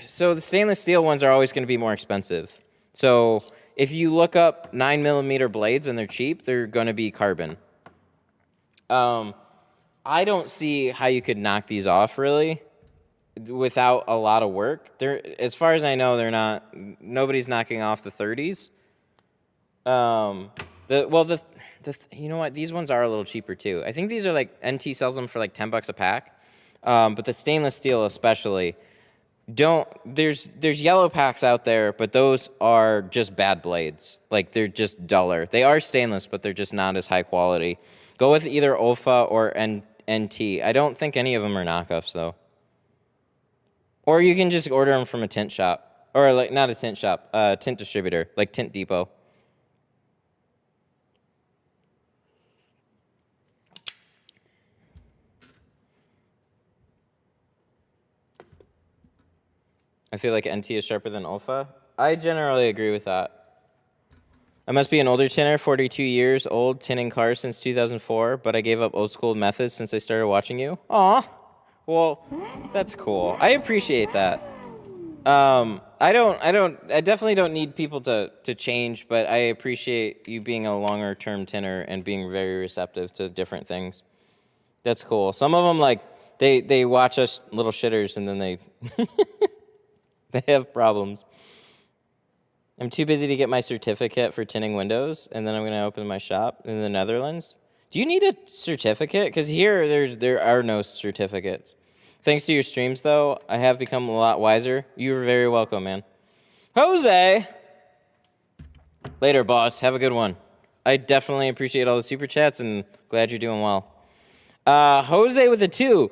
so the stainless steel ones are always going to be more expensive. So if you look up 9mm blades and they're cheap, they're going to be carbon. I don't see how you could knock these off, really, without a lot of work. As far as I know, they're not. Nobody's knocking off the 30s. You know what? These ones are a little cheaper too. I think these are like NT sells them for like $10 a pack. But the stainless steel especially, there's yellow packs out there, but those are just bad blades. Like, they're just duller. They are stainless, but they're just not as high quality. Go with either Olfa or NT. I don't think any of them are knockoffs, though. Or you can just order them from a tint shop. Or, like, not a tint shop, tint distributor, like Tint Depot. I feel like NT is sharper than Olfa. I generally agree with that. I must be an older tinter, 42 years old, tinting cars since 2004, but I gave up old school methods since I started watching you. Aw. Well, that's cool. I appreciate that. I definitely don't need people to change, but I appreciate you being a longer term tinter and being very receptive to different things. That's cool. Some of them, like, they watch us little shitters and then they they have problems. I'm too busy to get my certificate for tinting windows, and then I'm going to open my shop in the Netherlands. Do you need a certificate? Because here, there are no certificates. Thanks to your streams, though, I have become a lot wiser. You're very welcome, man. Jose! Later, boss. Have a good one. I definitely appreciate all the super chats and glad you're doing well. Jose with a 2.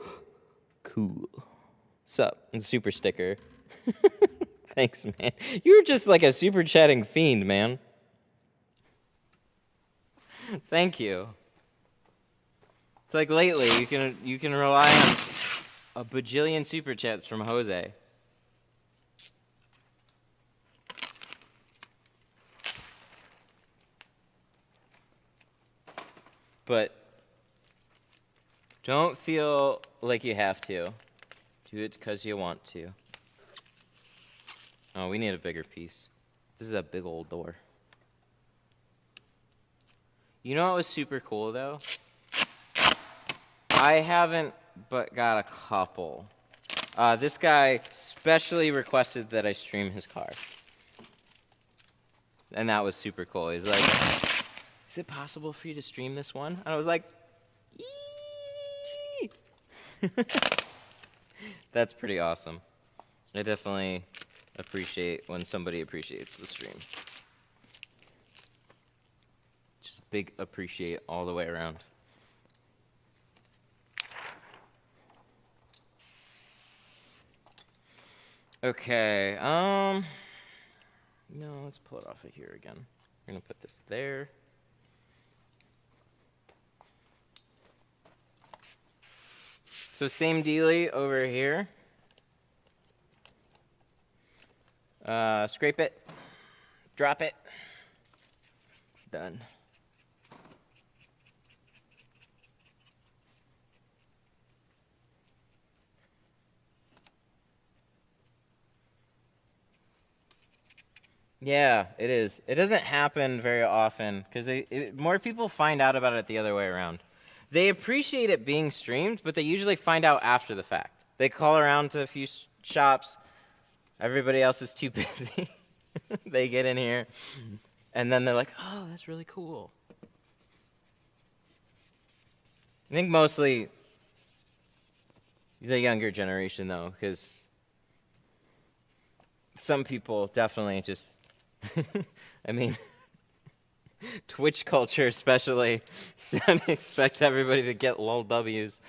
Cool. Sup? And super sticker. Thanks, man. You're just like a super chatting fiend, man. Thank you. It's like lately you can rely on a bajillion super chats from Jose. But don't feel like you have to. Do it because you want to. Oh, we need a bigger piece. This is a big old door. You know what was super cool, though? I haven't but got a couple. This guy specially requested that I stream his car. And that was super cool. He's like, is it possible for you to stream this one? And I was like, yee! That's pretty awesome. I definitely appreciate when somebody appreciates the stream. Just big appreciate all the way around. Okay, no, let's pull it off of here again. We're gonna put this there. So same dealie over here. Scrape it, drop it, done. Yeah, it is. It doesn't happen very often because more people find out about it the other way around. They appreciate it being streamed, but they usually find out after the fact. They call around to a few shops. Everybody else is too busy. They get in here, and then they're like, oh, that's really cool. I think mostly the younger generation, though, because some people definitely just... I mean, Twitch culture especially expects everybody to get lol W's.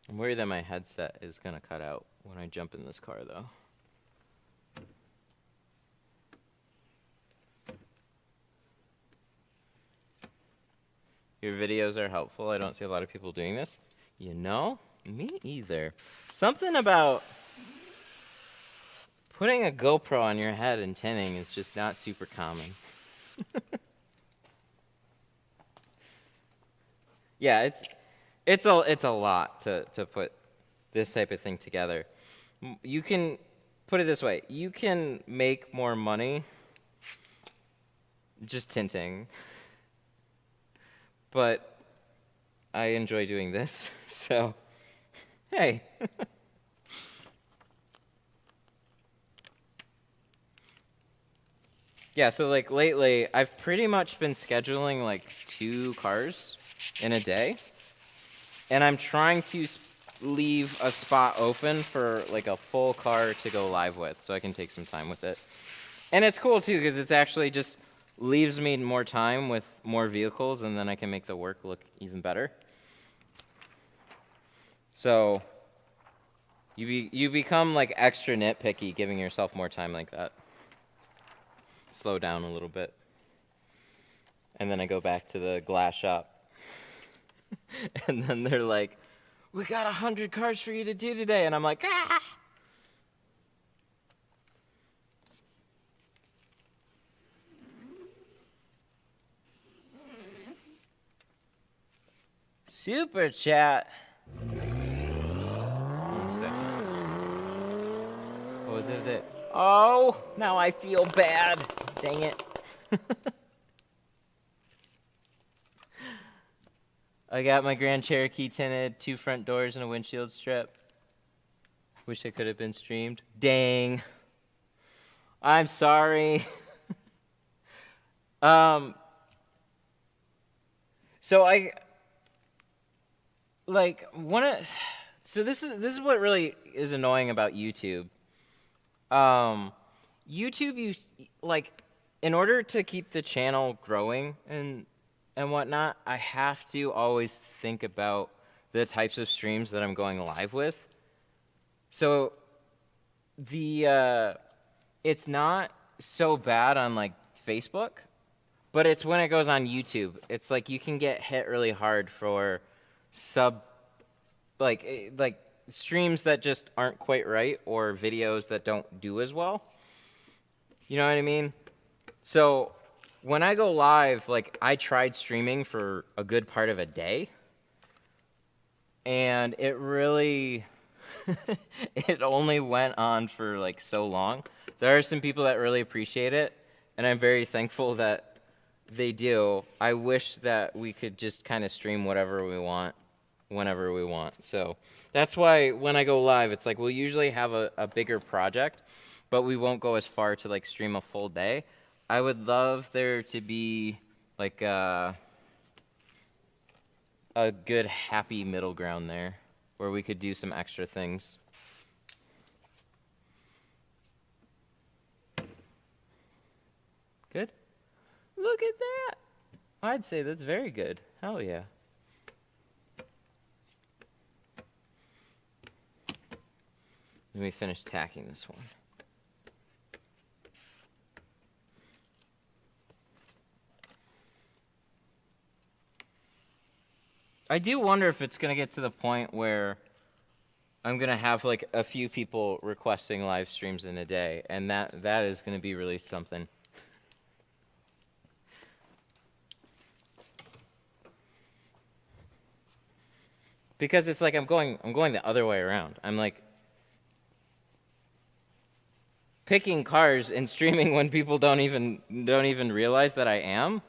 I'm worried that my headset is going to cut out when I jump in this car, though. Your videos are helpful. I don't see a lot of people doing this. You know? Me either. Something about putting a GoPro on your head and tinting is just not super common. Yeah, it's a lot to put this type of thing together. You can put it this way. You can make more money just tinting. But I enjoy doing this, so hey. Yeah, so like lately, I've pretty much been scheduling like 2 cars in a day. And I'm trying to leave a spot open for like a full car to go live with so I can take some time with it. And it's cool too because it's actually just leaves me more time with more vehicles and then I can make the work look even better. So you become like extra nitpicky giving yourself more time like that. Slow down a little bit. And then I go back to the glass shop. And then they're like, we got 100 cars for you to do today. And I'm like, ah! Super chat. 1 second. What was it that? Oh, now I feel bad. Dang it. I got my Grand Cherokee tinted, 2 front doors and a windshield strip. Wish it could have been streamed. Dang. I'm sorry. So I like so this is what really is annoying about YouTube. YouTube, you like, in order to keep the channel growing and whatnot, I have to always think about the types of streams that I'm going live with. So it's not so bad on like Facebook, but it's when it goes on YouTube. It's like you can get hit really hard for like streams that just aren't quite right or videos that don't do as well. You know what I mean? So when I go live, like I tried streaming for a good part of a day, and it really it only went on for like so long. There are some people that really appreciate it, and I'm very thankful that they do. I wish that we could just kind of stream whatever we want, whenever we want. So that's why when I go live, it's like we'll usually have a bigger project, but we won't go as far to like stream a full day. I would love there to be like a good happy middle ground there where we could do some extra things. Good? Look at that. I'd say that's very good. Hell yeah. Let me finish tacking this one. I do wonder if it's going to get to the point where I'm going to have like a few people requesting live streams in a day, and that is going to be really something. Because it's like I'm going the other way around. I'm like picking cars and streaming when people don't even realize that I am.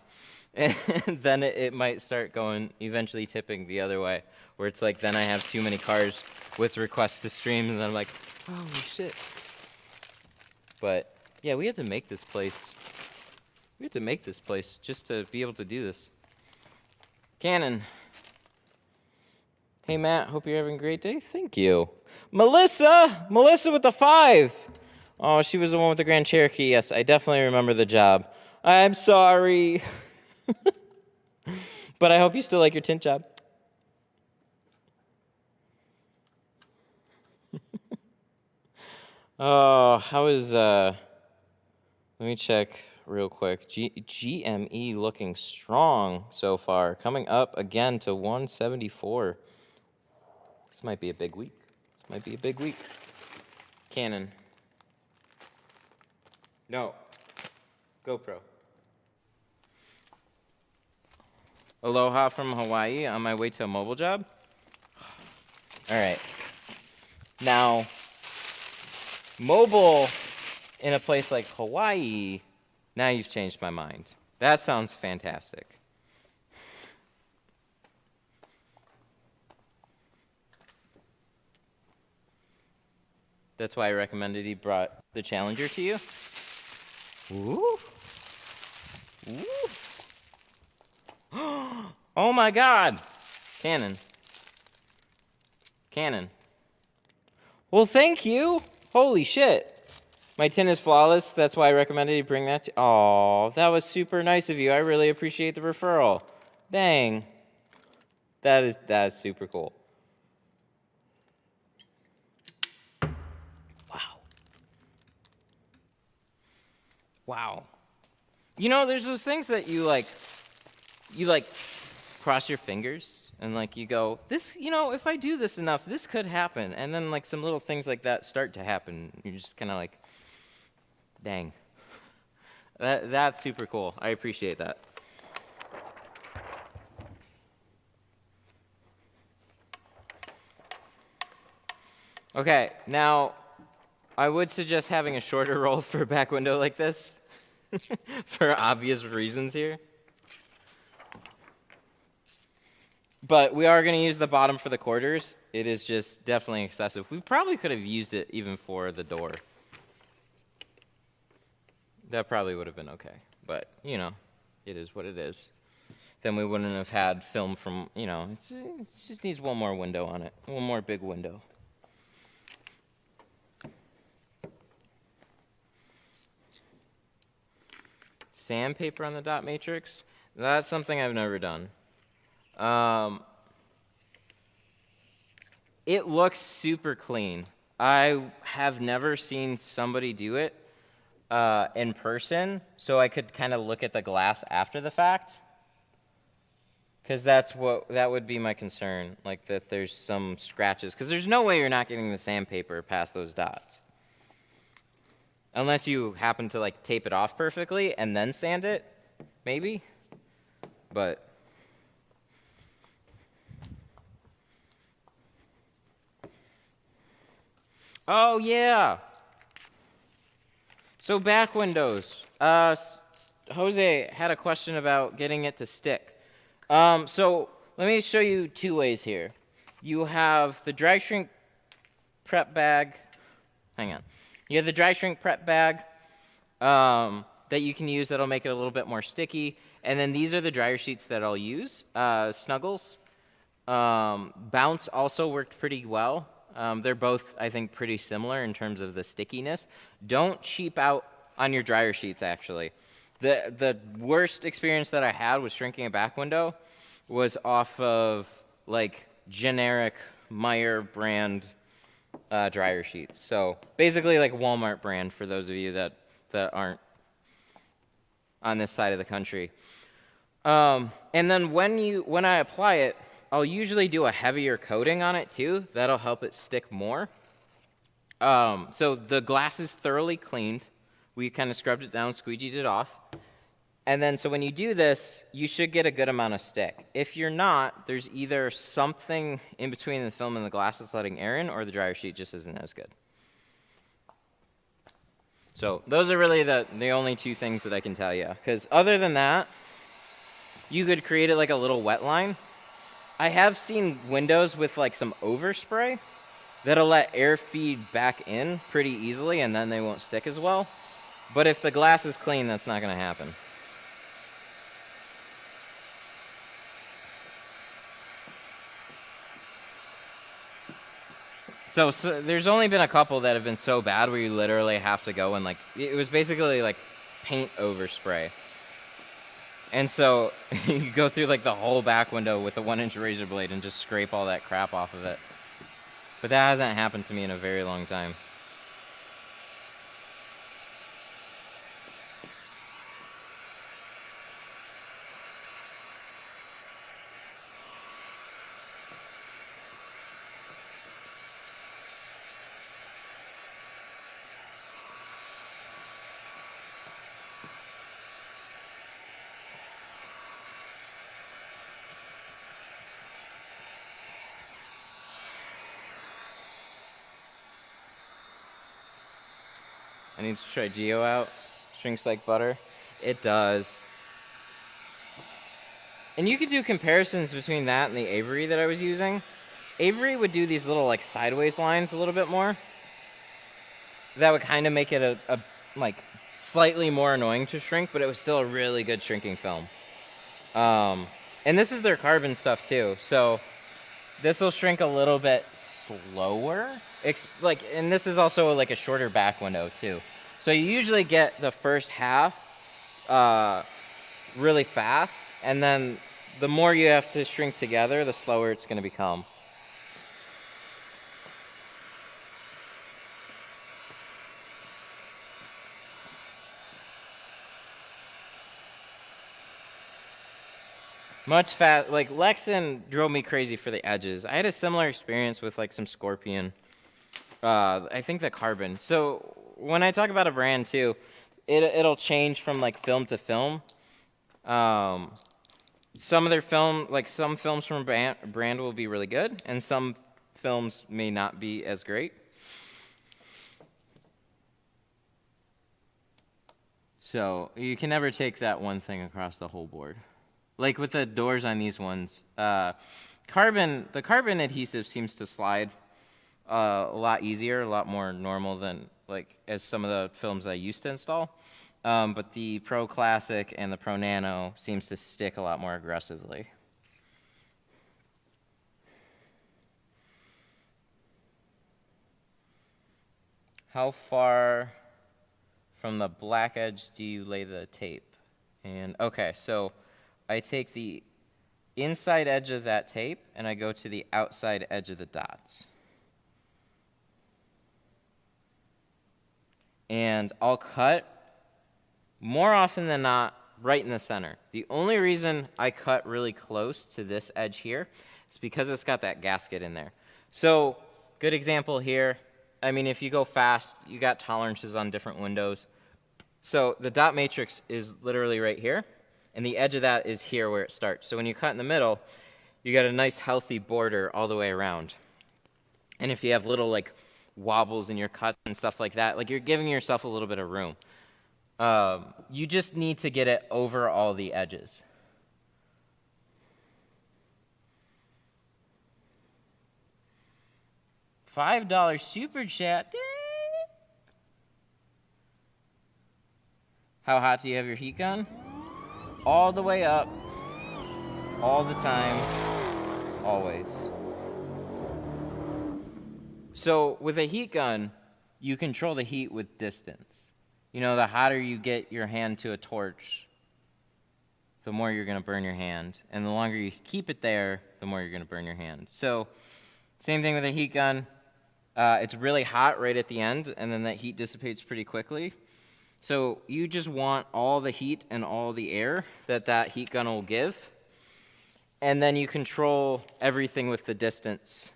And then it might start going, eventually tipping the other way, where it's like then I have too many cars with requests to stream, and then I'm like, holy shit. But yeah, we had to make this place. We had to make this place just to be able to do this. Cannon. Hey Matt, hope you're having a great day. Thank you. Melissa with the 5. Oh, she was the one with the Grand Cherokee. Yes, I definitely remember the job. I'm sorry. But I hope you still like your tint job. Oh, how is, let me check real quick. GME looking strong so far. Coming up again to 174. This might be a big week. Canon. No. GoPro. Aloha from Hawaii on my way to a mobile job. All right. Now, mobile in a place like Hawaii, now you've changed my mind. That sounds fantastic. That's why I recommended he brought the Challenger to you. Ooh. Ooh. Oh my God. Cannon. Well, thank you. Holy shit. My tint is flawless. That's why I recommended you bring that to... Oh, that was super nice of you. I really appreciate the referral. Dang. That is super cool. Wow. You know, there's those things that you cross your fingers and like you go, this, you know, if I do this enough, this could happen. And then like some little things like that start to happen. You're just kind of like, dang. That's super cool. I appreciate that. Okay, now I would suggest having a shorter roll for a back window like this for obvious reasons here. But we are going to use the bottom for the quarters. It is just definitely excessive. We probably could have used it even for the door. That probably would have been okay. But, you know, it is what it is. Then we wouldn't have had film from, you know, it just needs one more window on it. One more big window. Sandpaper on the dot matrix. That's something I've never done. It looks super clean. I have never seen somebody do it in person, so I could kind of look at the glass after the fact. Because that would be my concern, like that there's some scratches. Because there's no way you're not getting the sandpaper past those dots. Unless you happen to like tape it off perfectly and then sand it, maybe. But oh yeah. So back windows. Jose had a question about getting it to stick. So let me show you two ways here. You have the dry shrink prep bag. Hang on. You have the dry shrink prep bag that you can use that'll make it a little bit more sticky. And then these are the dryer sheets that I'll use. Snuggles. Bounce also worked pretty well. They're both, I think, pretty similar in terms of the stickiness. Don't cheap out on your dryer sheets, actually. The worst experience that I had with shrinking a back window was off of, like, generic Meyer brand dryer sheets. So basically like Walmart brand for those of you that aren't on this side of the country. And then when I apply it, I'll usually do a heavier coating on it too. That'll help it stick more. So the glass is thoroughly cleaned. We kind of scrubbed it down, squeegeed it off. And then so when you do this, you should get a good amount of stick. If you're not, there's either something in between the film and the glass that's letting air in, or the dryer sheet just isn't as good. So those are really the only two things that I can tell you. Because other than that, you could create it like a little wet line. I have seen windows with like some overspray that'll let air feed back in pretty easily, and then they won't stick as well. But if the glass is clean, that's not going to happen. So there's only been a couple that have been so bad where you literally have to go and like, it was basically like paint overspray. And so you go through like the whole back window with a 1-inch razor blade and just scrape all that crap off of it. But that hasn't happened to me in a very long time. I need to try Geo out. Shrinks like butter. It does. And you could do comparisons between that and the Avery that I was using. Avery would do these little like sideways lines a little bit more. That would kind of make it a like slightly more annoying to shrink, but it was still a really good shrinking film. And this is their carbon stuff too, so this will shrink a little bit slower. And this is also like a shorter back window too. So you usually get the first half really fast, and then the more you have to shrink together, the slower it's going to become. Much fast, like Lexan drove me crazy for the edges. I had a similar experience with like some Scorpion. I think the carbon. So when I talk about a brand too, it'll change from like film to film. Some of their film, like some films from a brand will be really good, and some films may not be as great. So you can never take that one thing across the whole board. Like with the doors on these ones, the carbon adhesive seems to slide a lot easier, a lot more normal than like as some of the films I used to install. But the Pro Classic and the Pro Nano seems to stick a lot more aggressively. How far from the black edge do you lay the tape? And okay, so I take the inside edge of that tape and I go to the outside edge of the dots. And I'll cut, more often than not, right in the center. The only reason I cut really close to this edge here is because it's got that gasket in there. So, good example here. I mean, if you go fast, you got tolerances on different windows. So the dot matrix is literally right here, and the edge of that is here where it starts. So when you cut in the middle, you got a nice healthy border all the way around. And if you have little like wobbles in your cut and stuff like that, like you're giving yourself a little bit of room. You just need to get it over all the edges. $5 super chat. How hot do you have your heat gun? All the way up, all the time, always. So with a heat gun, you control the heat with distance. You know, the hotter you get your hand to a torch, the more you're going to burn your hand. And the longer you keep it there, the more you're going to burn your hand. So same thing with a heat gun. It's really hot right at the end, and then that heat dissipates pretty quickly. So you just want all the heat and all the air that heat gun will give. And then you control everything with the distance.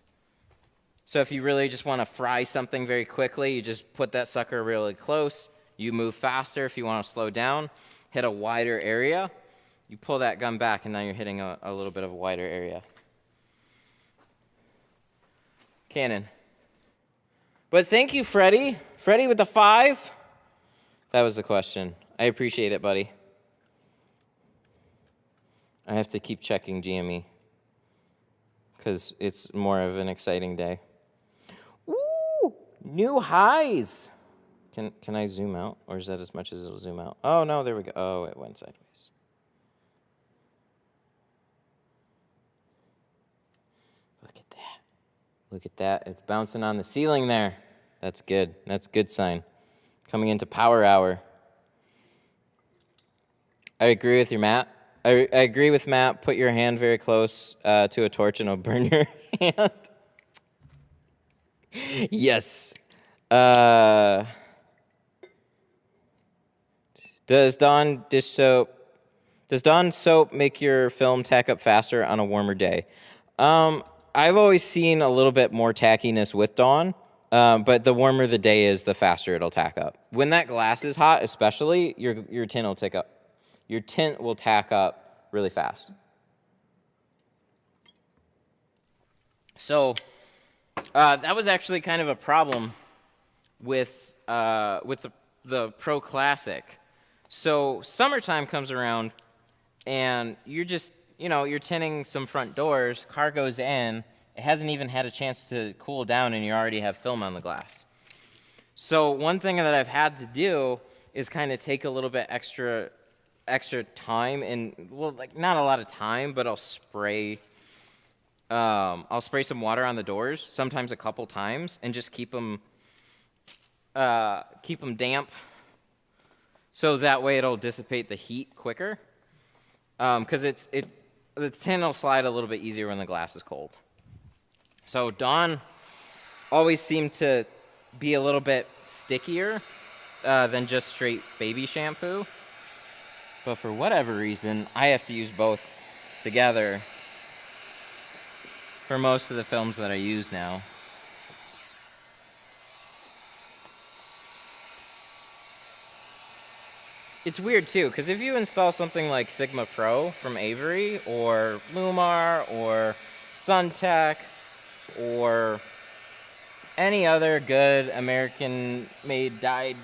So if you really just want to fry something very quickly, you just put that sucker really close. You move faster if you want to slow down, hit a wider area. You pull that gun back, and now you're hitting a little bit of a wider area. Cannon. But thank you, Freddie. Freddie with the 5. That was the question. I appreciate it, buddy. I have to keep checking GME because it's more of an exciting day. Ooh, new highs. Can I zoom out, or is that as much as it'll zoom out? Oh, no, there we go. Oh, it went sideways. Look at that. Look at that. It's bouncing on the ceiling there. That's good. That's a good sign. Coming into power hour. I agree with you, Matt. I agree with Matt. Put your hand very close to a torch and it'll burn your hand. Yes. Does Dawn soap make your film tack up faster on a warmer day? I've always seen a little bit more tackiness with Dawn, but the warmer the day is, the faster it'll tack up. When that glass is hot, especially, your tint will tick up. Your tint will tack up really fast. So that was actually kind of a problem with the Pro Classic. So summertime comes around, and you're just, you're tinting some front doors, car goes in, it hasn't even had a chance to cool down, and you already have film on the glass. So one thing that I've had to do is kind of take a little bit extra time, and, well, like, not a lot of time, but I'll spray some water on the doors, sometimes a couple times, and just keep them damp, so that way it'll dissipate the heat quicker. Because the tint will slide a little bit easier when the glass is cold. So Dawn always seemed to be a little bit stickier than just straight baby shampoo. But for whatever reason, I have to use both together for most of the films that I use now. It's weird, too, because if you install something like Sigma Pro from Avery, or Lumar, or Suntech, or any other good American-made dyed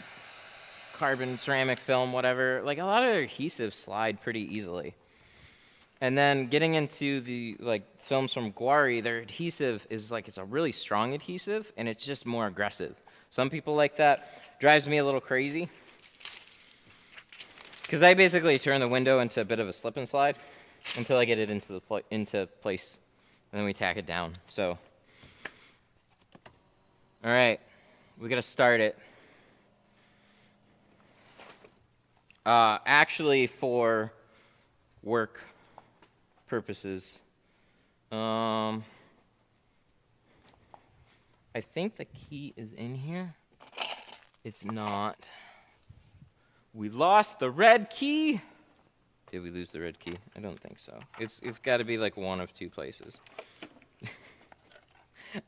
carbon, ceramic film, whatever, like a lot of their adhesives slide pretty easily. And then getting into the like films from Guari, their adhesive is like, it's a really strong adhesive and it's just more aggressive. Some people like that. Drives me a little crazy. Because I basically turn the window into a bit of a slip and slide until I get it into place. And then we tack it down. So, all right, we gotta start it. Actually, for work purposes, I think the key is in here. It's not. We lost the red key. Did we lose the red key? I don't think so. It's got to be like one of two places.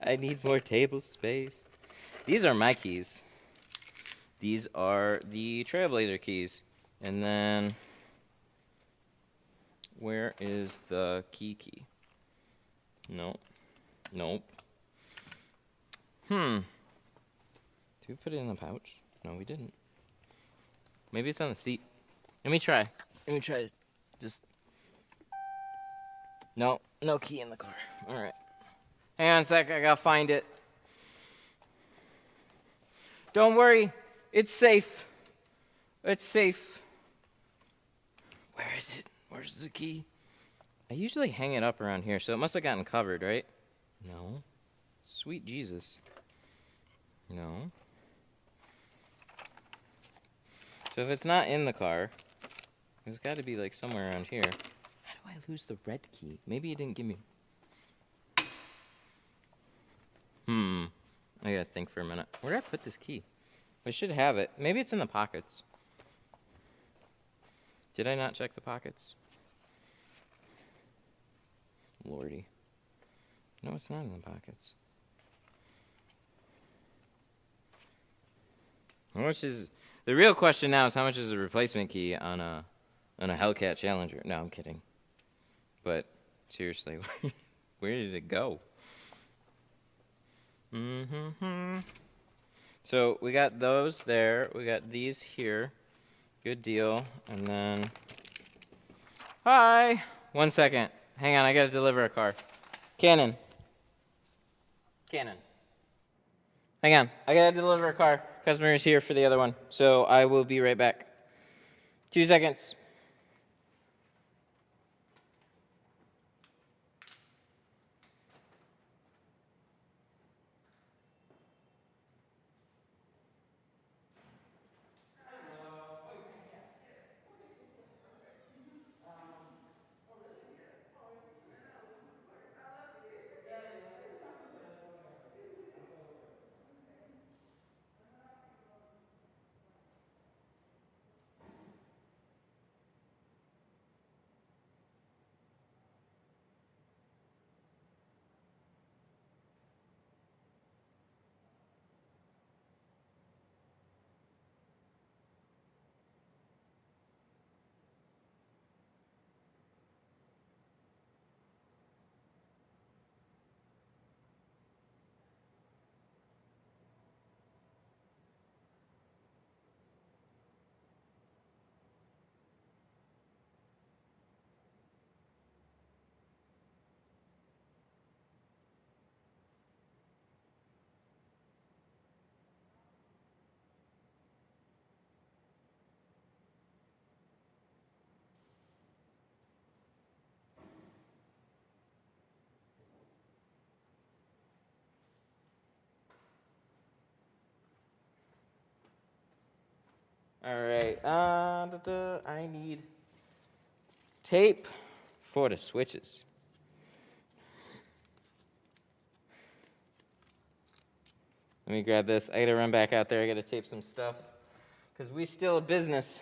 I need more table space. These are my keys. These are the Trailblazer keys. And then, where is the key? Nope. Nope. Did we put it in the pouch? No, we didn't. Maybe it's on the seat. Let me try. Just. No key in the car. All right. Hang on a sec. I gotta find it. Don't worry. It's safe. It's safe. Where is it? Where's the key? I usually hang it up around here, so it must have gotten covered, right? No. Sweet Jesus. No. So if it's not in the car, it's got to be like somewhere around here. How do I lose the red key? Maybe it didn't give me... I gotta think for a minute. Where did I put this key? I should have it. Maybe it's in the pockets. Did I not check the pockets? Lordy. No, it's not in the pockets. How much is... The real question now is how much is a replacement key on a Hellcat Challenger? No, I'm kidding. But seriously, where did it go? So we got those there. We got these here. Good deal. And then... Hi! 1 second. Hang on, I gotta deliver a car. Cannon. Hang on, I gotta deliver a car. Customer is here for the other one, so I will be right back. 2 seconds. All right, I need tape for the switches. Let me grab this. I gotta run back out there. I gotta tape some stuff because we still a business.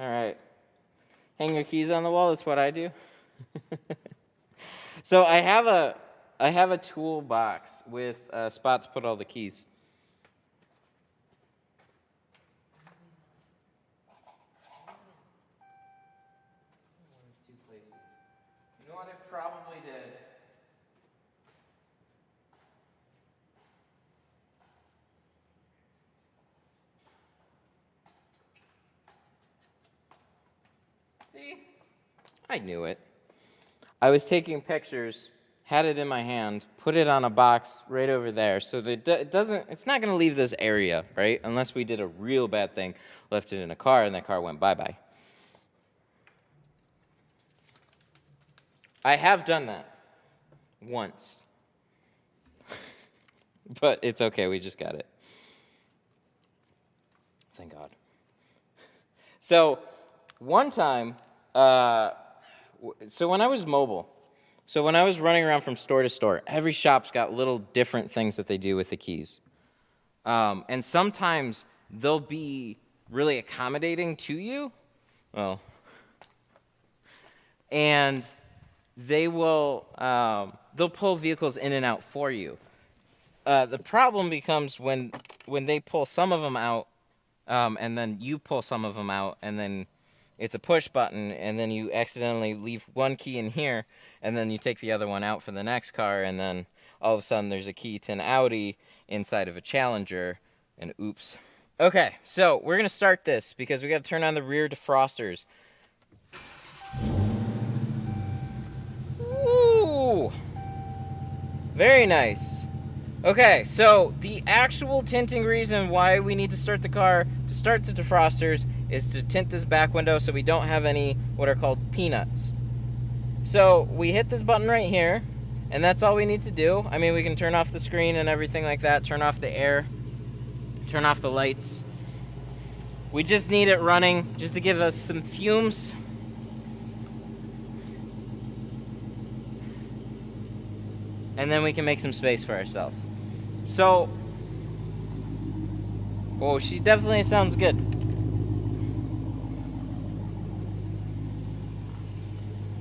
All right. Hang your keys on the wall. That's what I do. So I have a toolbox with a spot to put all the keys. Two places. You know what I probably did? See? I knew it. I was taking pictures, had it in my hand, put it on a box right over there, so that it's not going to leave this area, right? Unless we did a real bad thing, left it in a car, and that car went bye-bye. I have done that once. But it's okay, we just got it. Thank God. So, one time, so when I was mobile, so when I was running around from store to store, every shop's got little different things that they do with the keys. And sometimes they'll be really accommodating to you. Well, and they will, they'll pull vehicles in and out for you. The problem becomes when they pull some of them out, and then you pull some of them out, and then it's a push button, and then you accidentally leave one key in here, and then you take the other one out for the next car, and then all of a sudden there's a key to an Audi inside of a Challenger, and oops. Okay, so we're going to start this because we got to turn on the rear defrosters. Ooh! Very nice. Okay, so the actual tinting reason why we need to start the car, to start the defrosters, is to tint this back window so we don't have any what are called peanuts. So we hit this button right here, and that's all we need to do. I mean, we can turn off the screen and everything like that, turn off the air, turn off the lights. We just need it running just to give us some fumes. And then we can make some space for ourselves. So, oh, she definitely sounds good.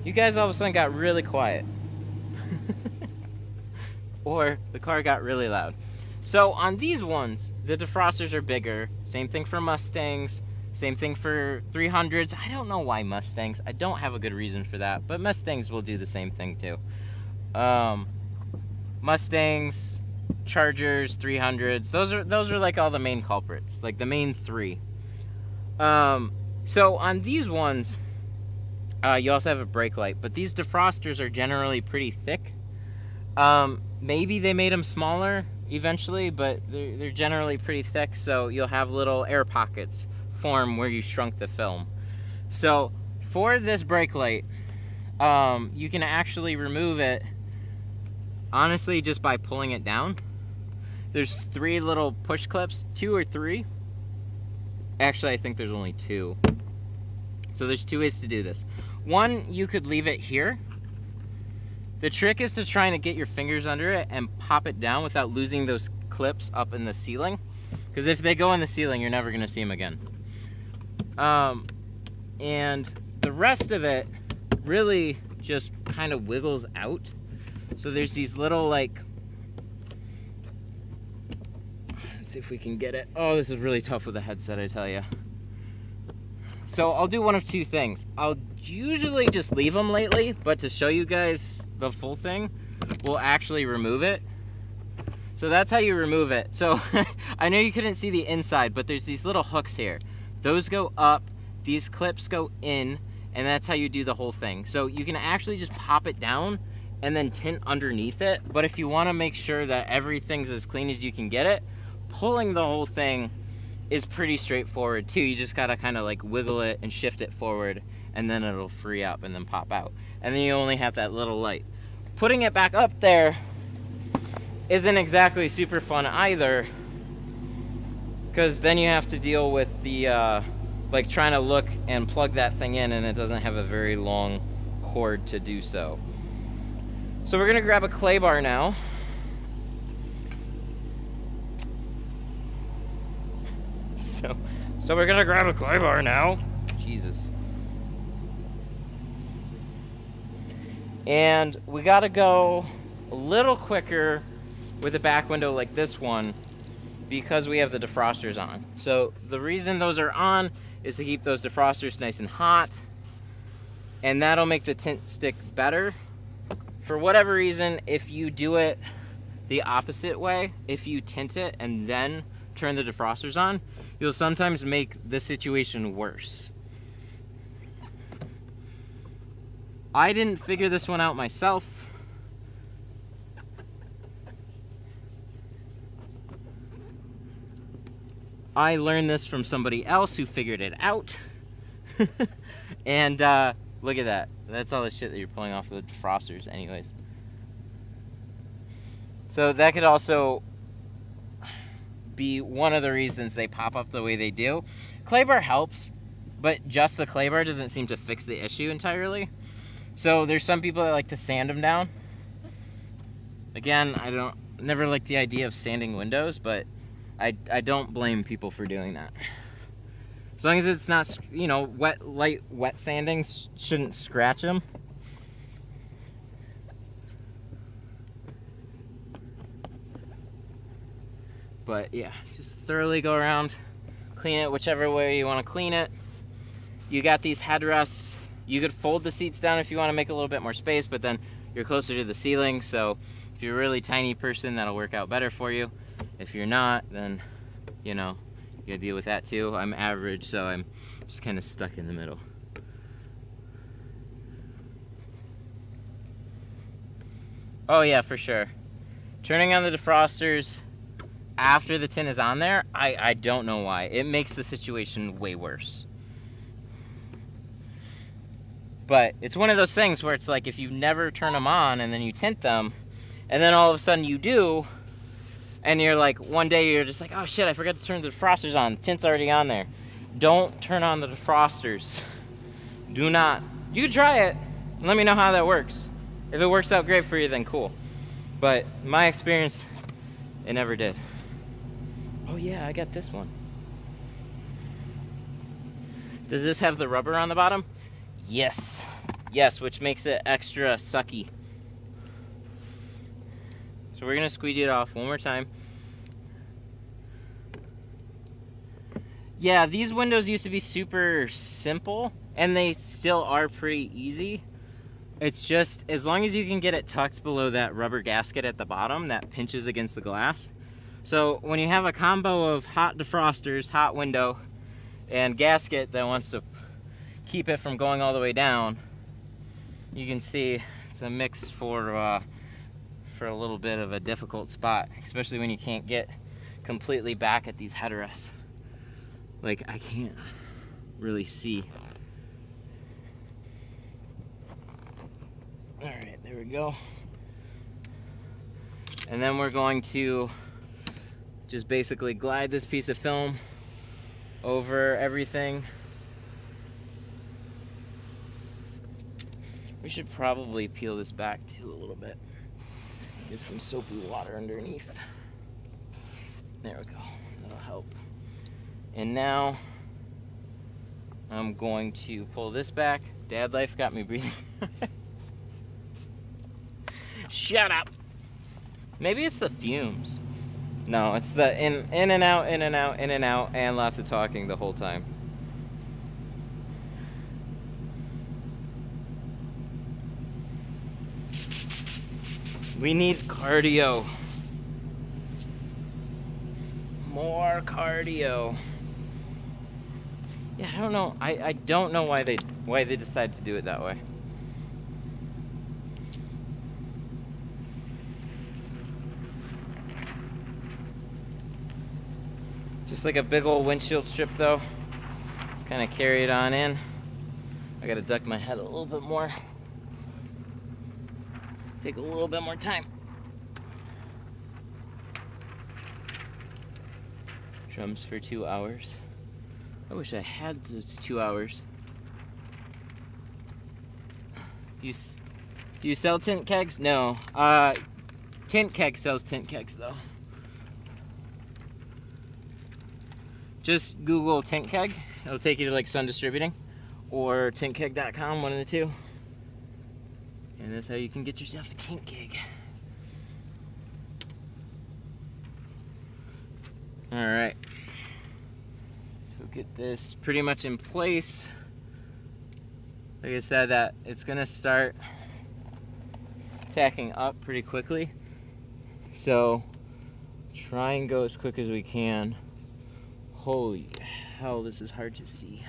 You guys all of a sudden got really quiet. Or the car got really loud. So on these ones, the defrosters are bigger. Same thing for Mustangs. Same thing for 300s. I don't know why Mustangs. I don't have a good reason for that. But Mustangs will do the same thing too. Mustangs, Chargers, 300s. Those are like all the main culprits. Like the main three. So on these ones, you also have a brake light. But these defrosters are generally pretty thick. Maybe they made them smaller eventually, but they're generally pretty thick, so you'll have little air pockets form where you shrunk the film. So for this brake light, you can actually remove it, honestly, just by pulling it down. There's 3 little push clips, 2 or 3. Actually, I think there's only 2. So there's 2 ways to do this. One, you could leave it here. The trick is to try to get your fingers under it and pop it down without losing those clips up in the ceiling. Because if they go in the ceiling, you're never going to see them again. And the rest of it really just kind of wiggles out. So there's these little, like, let's see if we can get it. Oh, this is really tough with a headset, I tell you. So I'll do one of 2 things. I'll usually just leave them lately, but to show you guys the full thing, we'll actually remove it. So that's how you remove it. So I know you couldn't see the inside, but there's these little hooks here. Those go up, these clips go in, and that's how you do the whole thing. So you can actually just pop it down and then tint underneath it. But if you want to make sure that everything's as clean as you can get it, pulling the whole thing is pretty straightforward too. You just gotta kind of like wiggle it and shift it forward, and then it'll free up and then pop out. And then you only have that little light. Putting it back up there isn't exactly super fun either, because then you have to deal with the like trying to look and plug that thing in, and it doesn't have a very long cord to do so. So we're gonna grab a clay bar now. So we're gonna grab a clay bar now. Jesus. And we gotta go a little quicker with a back window like this one because we have the defrosters on. So the reason those are on is to keep those defrosters nice and hot, and that'll make the tint stick better. For whatever reason, if you do it the opposite way, if you tint it and then turn the defrosters on, you'll sometimes make the situation worse. I didn't figure this one out myself. I learned this from somebody else who figured it out. And look at that. That's all the shit that you're pulling off the defrosters anyways. So that could also be one of the reasons they pop up the way they do. Clay bar helps, but just the clay bar doesn't seem to fix the issue entirely. So there's some people that like to sand them down. Again, never liked the idea of sanding windows, but I don't blame people for doing that. As long as it's not, you know, light wet sanding shouldn't scratch them. But yeah, just thoroughly go around, clean it whichever way you want to clean it. You got these headrests. You could fold the seats down if you want to make a little bit more space, but then you're closer to the ceiling, so if you're a really tiny person, that'll work out better for you. If you're not, then, you know, you gotta deal with that too. I'm average, so I'm just kind of stuck in the middle. Oh yeah, for sure. Turning on the defrosters after the tint is on there, I don't know why. It makes the situation way worse. But it's one of those things where it's like if you never turn them on and then you tint them, and then all of a sudden you do, and you're like, one day you're just like, oh shit, I forgot to turn the defrosters on. Tint's already on there. Don't turn on the defrosters. Do not. You can try it and let me know how that works. If it works out great for you, then cool. But in my experience, it never did. Oh yeah, I got this one. Does this have the rubber on the bottom? Yes. Yes, which makes it extra sucky. So we're gonna squeegee it off one more time. Yeah, these windows used to be super simple, and they still are pretty easy. It's just, as long as you can get it tucked below that rubber gasket at the bottom that pinches against the glass. So when you have a combo of hot defrosters, hot window, and gasket that wants to keep it from going all the way down, you can see it's a mix for a little bit of a difficult spot, especially when you can't get completely back at these headrests. Like, I can't really see. All right, there we go. And then we're going to just basically glide this piece of film over everything. We should probably peel this back too a little bit. Get some soapy water underneath. There we go, that'll help. And now I'm going to pull this back. Dad life got me breathing. Shut up. Maybe it's the fumes. No, it's the in and out, in and out, in and out, and lots of talking the whole time. We need cardio. More cardio. Yeah, I don't know. I don't know why they decide to do it that way. Just like a big old windshield strip though. Just kind of carry it on in. I gotta duck my head a little bit more. Take a little bit more time. Drums for 2 hours. I wish I had those 2 hours. Do you sell tint kegs? No. Tint Keg sells tint kegs though. Just Google tint keg. It'll take you to like Sun Distributing. or tintkeg.com, one of the two. And that's how you can get yourself a tint keg. All right. So get this pretty much in place. Like I said, that it's gonna start tacking up pretty quickly. So try and go as quick as we can. Holy hell, this is hard to see.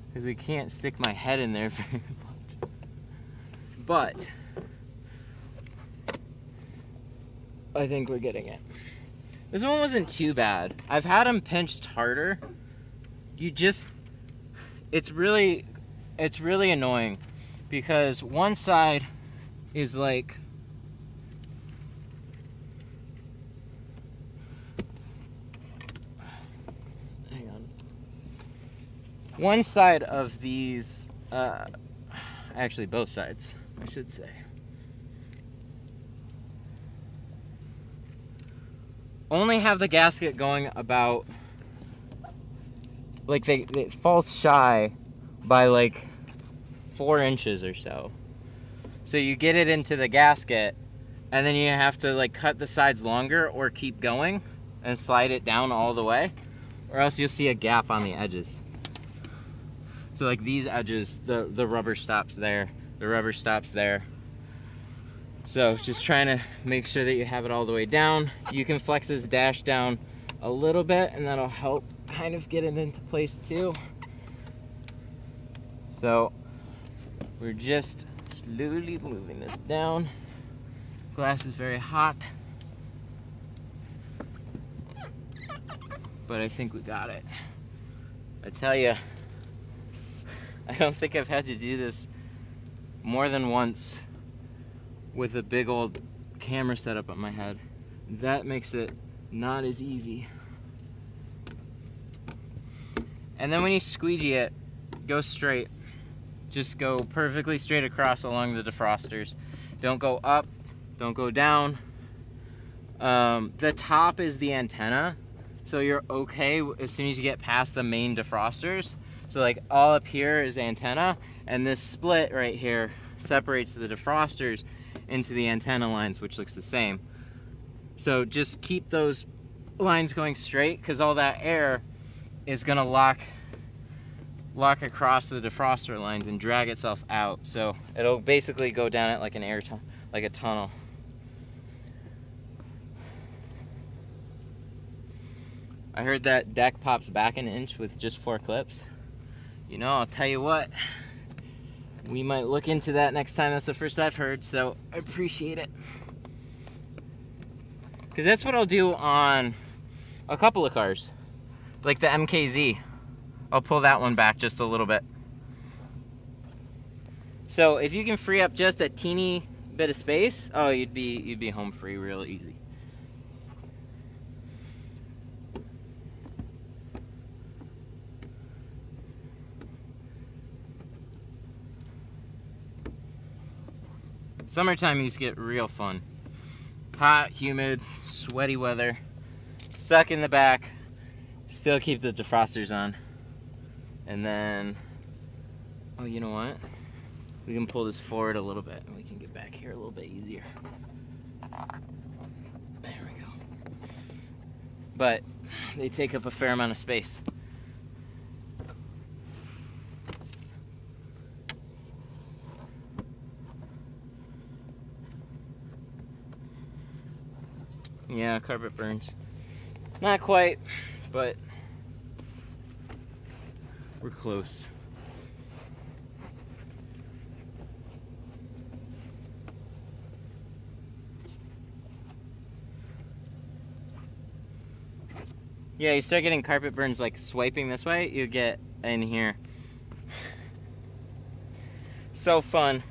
Because I can't stick my head in there very much. But I think we're getting it. This one wasn't too bad. I've had them pinched harder. It's really annoying because one side is like, hang on. One side of these, actually both sides, I should say. Only have the gasket going about, like it falls shy by like 4 inches or so. So you get it into the gasket and then you have to like cut the sides longer or keep going and slide it down all the way, or else you'll see a gap on the edges. So like these edges, the rubber stops there, the rubber stops there. So just trying to make sure that you have it all the way down. You can flex this dash down a little bit and that'll help kind of get it into place too. So we're just slowly moving this down. Glass is very hot, but I think we got it. I tell you, I don't think I've had to do this more than once with a big old camera setup on my head. That makes it not as easy. And then when you squeegee it, go straight. Just go perfectly straight across along the defrosters. Don't go up, don't go down. The top is the antenna, so you're okay as soon as you get past the main defrosters. So like all up here is antenna, and this split right here separates the defrosters into the antenna lines, which looks the same. So just keep those lines going straight, because all that air is gonna lock across the defroster lines and drag itself out. So it'll basically go down it like an like a tunnel. I heard that deck pops back an inch with just 4 clips. You know, I'll tell you what, we might look into that next time. That's the first I've heard, so I appreciate it. Because that's what I'll do on a couple of cars. Like the MKZ. I'll pull that one back just a little bit. So if you can free up just a teeny bit of space, oh, you'd be home free real easy. Summertime, these get real fun. Hot, humid, sweaty weather. Stuck in the back. Still keep the defrosters on. And then, oh, you know what? We can pull this forward a little bit and we can get back here a little bit easier. There we go. But they take up a fair amount of space. Yeah, carpet burns. Not quite, but we're close. Yeah, you start getting carpet burns like swiping this way, you get in here. So fun.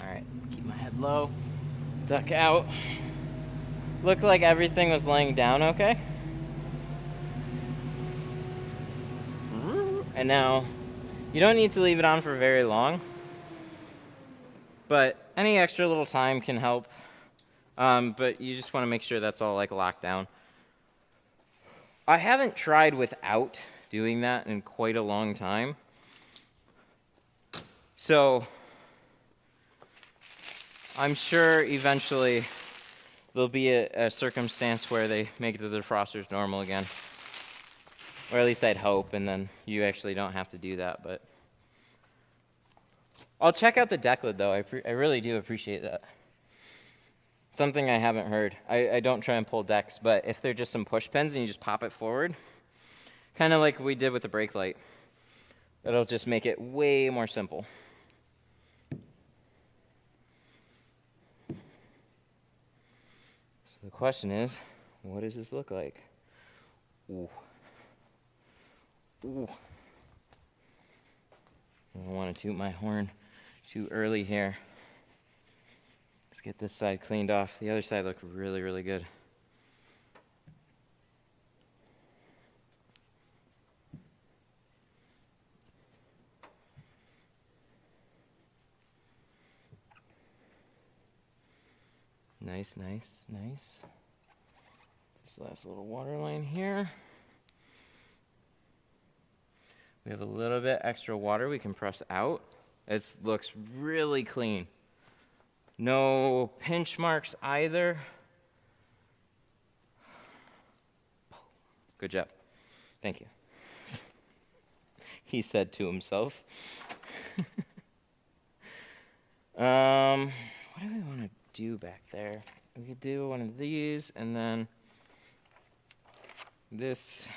Alright, keep my head low, duck out. Looked like everything was laying down okay. And now, you don't need to leave it on for very long, but any extra little time can help. But you just want to make sure that's all like locked down. I haven't tried without doing that in quite a long time. So I'm sure eventually there'll be a circumstance where they make the defrosters normal again. Or at least I'd hope, and then you actually don't have to do that. But I'll check out the deck lid, though. I really do appreciate that. Something I haven't heard. I don't try and pull decks, but if they're just some push pins and you just pop it forward, kind of like we did with the brake light, it'll just make it way more simple. So the question is, what does this look like? Ooh. Ooh. I don't want to toot my horn too early here. Let's get this side cleaned off. The other side looked really, really good. Nice, nice, nice. This last little water line here. We have a little bit extra water we can press out. It looks really clean. No pinch marks either. Good job. Thank you. He said to himself. What do we want to do back there? We could do one of these, and then this,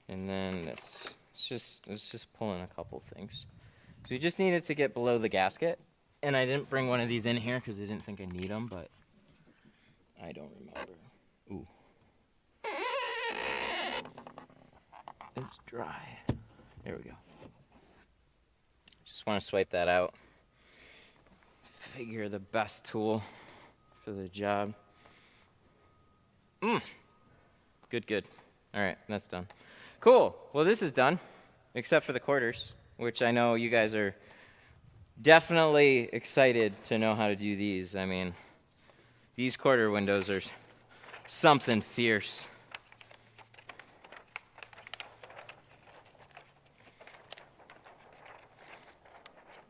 and then this. Let's just pull in a couple things. So we just need it to get below the gasket, and I didn't bring one of these in here because I didn't think I need them, but I don't remember. Ooh. It's dry. There we go. Just want to swipe that out. Figure the best tool for the job. Good, good. All right, that's done. Cool. Well, this is done, except for the quarters, which I know you guys are definitely excited to know how to do these. I mean, these quarter windows are something fierce.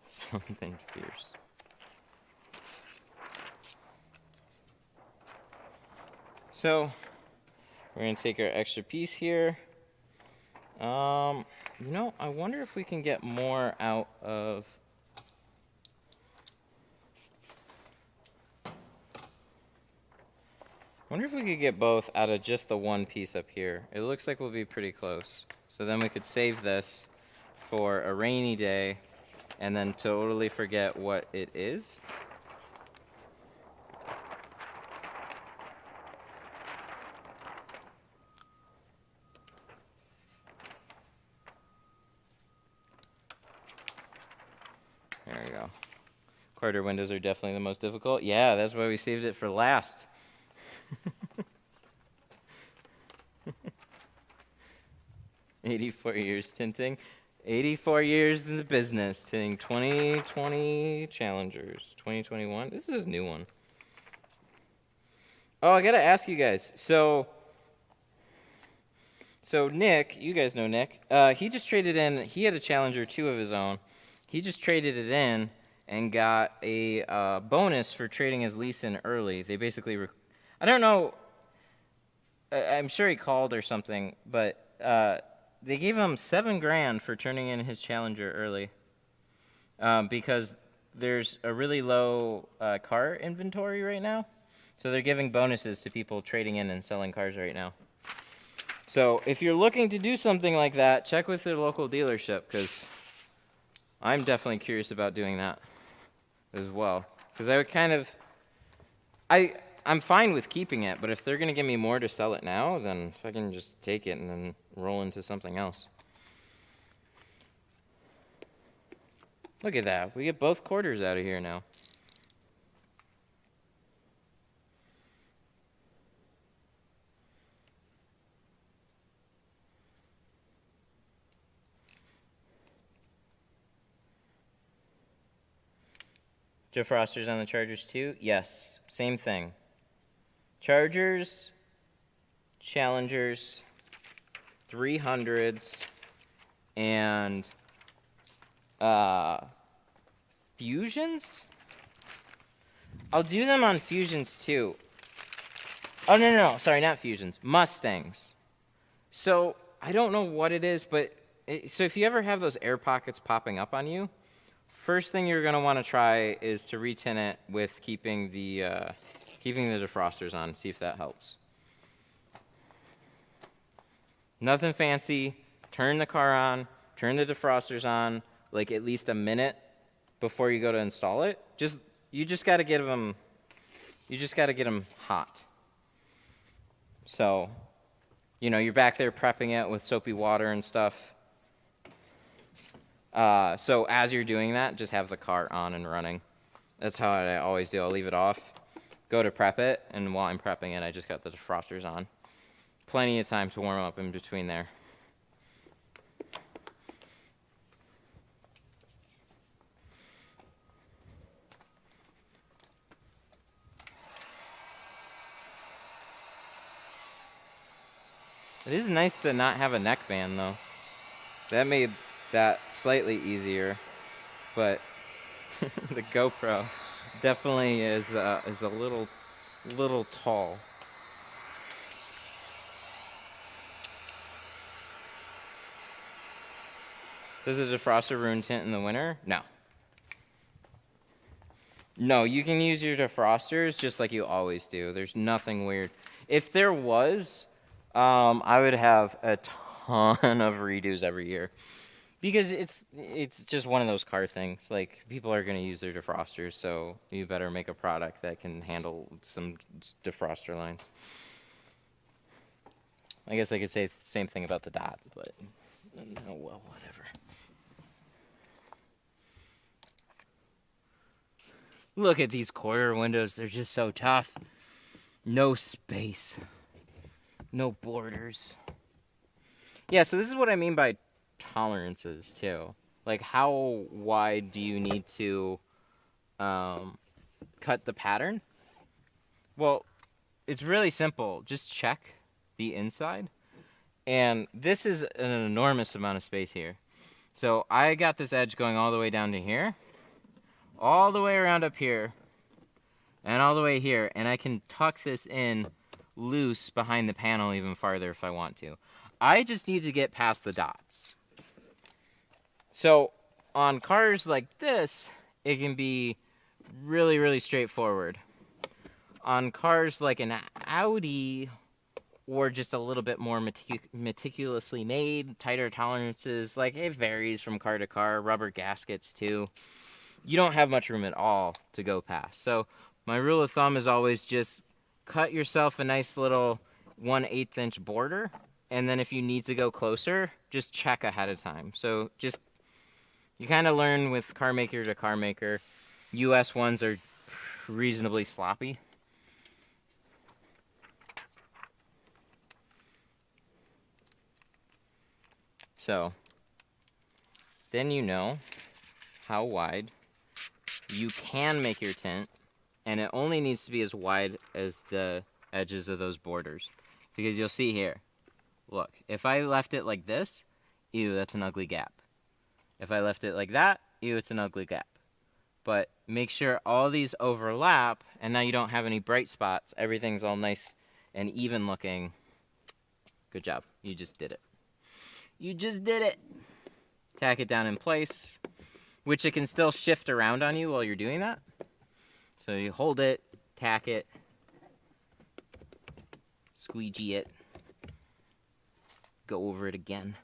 Something fierce. So, we're going to take our extra piece here. You know, I wonder if we can get more out of... I wonder if we could get both out of just the one piece up here. It looks like we'll be pretty close. So then we could save this for a rainy day and then totally forget what it is. There we go. Quarter windows are definitely the most difficult. Yeah, that's why we saved it for last. 84 years tinting. 84 years in the business, tinting 2020 Challengers. 2021. This is a new one. Oh, I gotta ask you guys. So Nick, you guys know Nick. He just traded in. He had a Challenger 2 of his own. He just traded it in and got a bonus for trading his lease in early. They basically, I don't know. I'm sure he called or something, but they gave him $7,000 for turning in his Challenger early, because there's a really low car inventory right now. So they're giving bonuses to people trading in and selling cars right now. So if you're looking to do something like that, check with your local dealership, because I'm definitely curious about doing that as well. Because I would kind of, I'm fine with keeping it, but if they're going to give me more to sell it now, then if I can just take it and then roll into something else. Look at that. We get both quarters out of here now. Defrosters on the Chargers too? Yes, same thing. Chargers, Challengers, 300s, and Fusions? I'll do them on Fusions too. Oh, no, sorry, not Fusions. Mustangs. So, I don't know what it is, but... so if you ever have those air pockets popping up on you, first thing you're going to want to try is to retint it with keeping the defrosters on. See if that helps. Nothing fancy. Turn the car on. Turn the defrosters on, like at least a minute before you go to install it. You just got to get them. You just got to get them hot. So, you know, you're back there prepping it with soapy water and stuff. So as you're doing that, just have the car on and running. That's how I always do. I'll leave it off, go to prep it, and while I'm prepping it, I just got the defrosters on. Plenty of time to warm up in between there. It is nice to not have a neckband, though. That made that slightly easier, but the GoPro definitely is a little tall. Does the defroster ruin tint in the winter? No. No, you can use your defrosters just like you always do. There's nothing weird. If there was, I would have a ton of redos every year. Because it's just one of those car things. Like, people are going to use their defrosters, so you better make a product that can handle some defroster lines. I guess I could say the same thing about the dots, but oh well, whatever. Look at these quarter windows. They're just so tough. No space. No borders. Yeah, so this is what I mean by tolerances, too. Like, how wide do you need to cut the pattern? Well, it's really simple. Just check the inside. And this is an enormous amount of space here. So I got this edge going all the way down to here, all the way around up here, and all the way here. And I can tuck this in loose behind the panel even farther if I want to. I just need to get past the dots. So on cars like this, it can be really, really straightforward. On cars like an Audi, or just a little bit more meticulously made, tighter tolerances, like it varies from car to car, rubber gaskets too. You don't have much room at all to go past. So my rule of thumb is always just cut yourself a nice little 1/8 inch border, and then if you need to go closer, just check ahead of time. So just, you kind of learn with car maker to car maker. US ones are reasonably sloppy. So then you know how wide you can make your tint, and it only needs to be as wide as the edges of those borders. Because you'll see here, look, if I left it like this, ew, that's an ugly gap. If I left it like that, ew, it's an ugly gap. But make sure all these overlap, and now you don't have any bright spots. Everything's all nice and even looking. Good job. You just did it. You just did it. Tack it down in place, which it can still shift around on you while you're doing that. So you hold it, tack it, squeegee it, go over it again.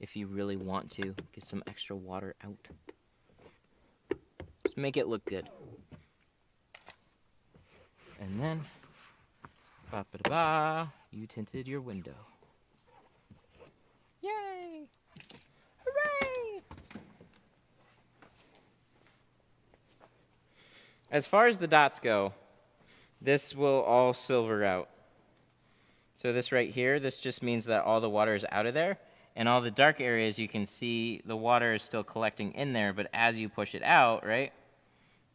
If you really want to, get some extra water out. Just make it look good. And then, ba-ba-da-ba, you tinted your window. Yay! Hooray! As far as the dots go, this will all silver out. So this right here, this just means that all the water is out of there. And all the dark areas, you can see the water is still collecting in there, but as you push it out, right?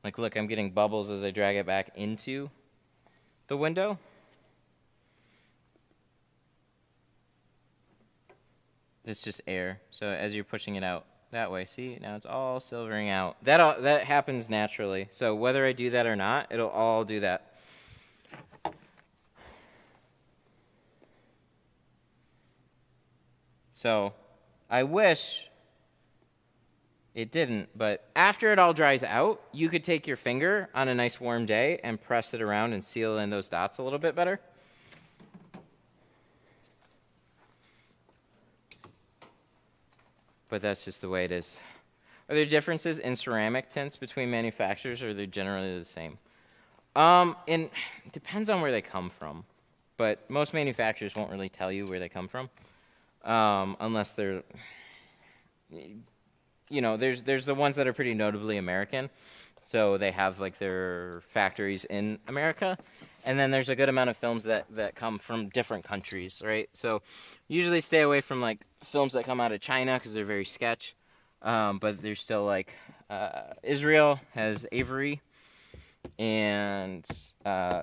Like, look, I'm getting bubbles as I drag it back into the window. It's just air. So as you're pushing it out, that way. See, now it's all silvering out. That happens naturally. So whether I do that or not, it'll all do that. So I wish it didn't, but after it all dries out, you could take your finger on a nice warm day and press it around and seal in those dots a little bit better. But that's just the way it is. Are there differences in ceramic tints between manufacturers, or are they generally the same? It depends on where they come from, but most manufacturers won't really tell you where they come from, unless they're, you know, there's the ones that are pretty notably American, so they have like their factories in America, and then there's a good amount of films that come from different countries, right? So usually stay away from like films that come out of China because they're very sketch, but there's still like Israel has Avery, and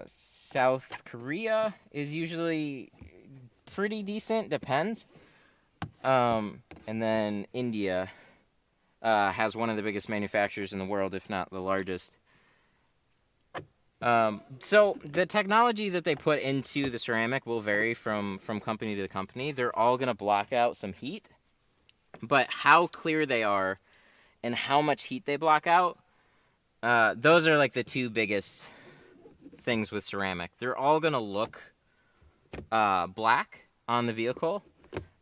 South Korea is usually pretty decent, depends. And then India has one of the biggest manufacturers in the world, if not the largest. So the technology that they put into the ceramic will vary from company to company. They're all going to block out some heat, but how clear they are and how much heat they block out, those are like the two biggest things with ceramic. They're all going to look black on the vehicle.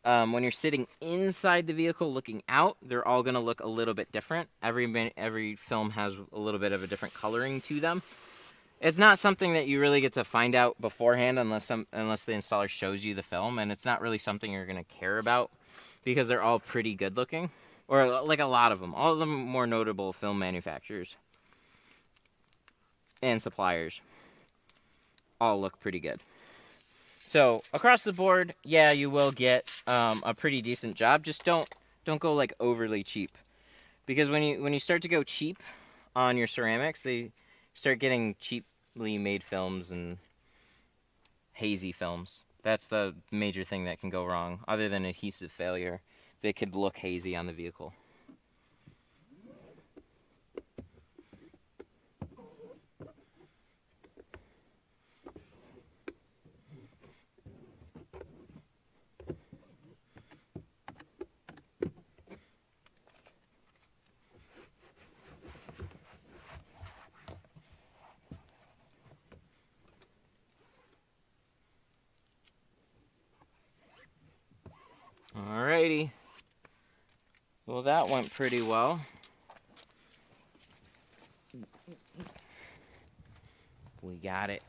When you're sitting inside the vehicle looking out, they're all going to look a little bit different. Every film has a little bit of a different coloring to them. It's not something that you really get to find out beforehand unless the installer shows you the film, and it's not really something you're going to care about because they're all pretty good looking, or like a lot of them. All of them more notable film manufacturers and suppliers all look pretty good. So across the board, yeah, you will get a pretty decent job. Just don't go like overly cheap, because when you start to go cheap on your ceramics, they start getting cheaply made films and hazy films. That's the major thing that can go wrong, other than adhesive failure. They could look hazy on the vehicle. Alrighty. Well, that went pretty well. We got it.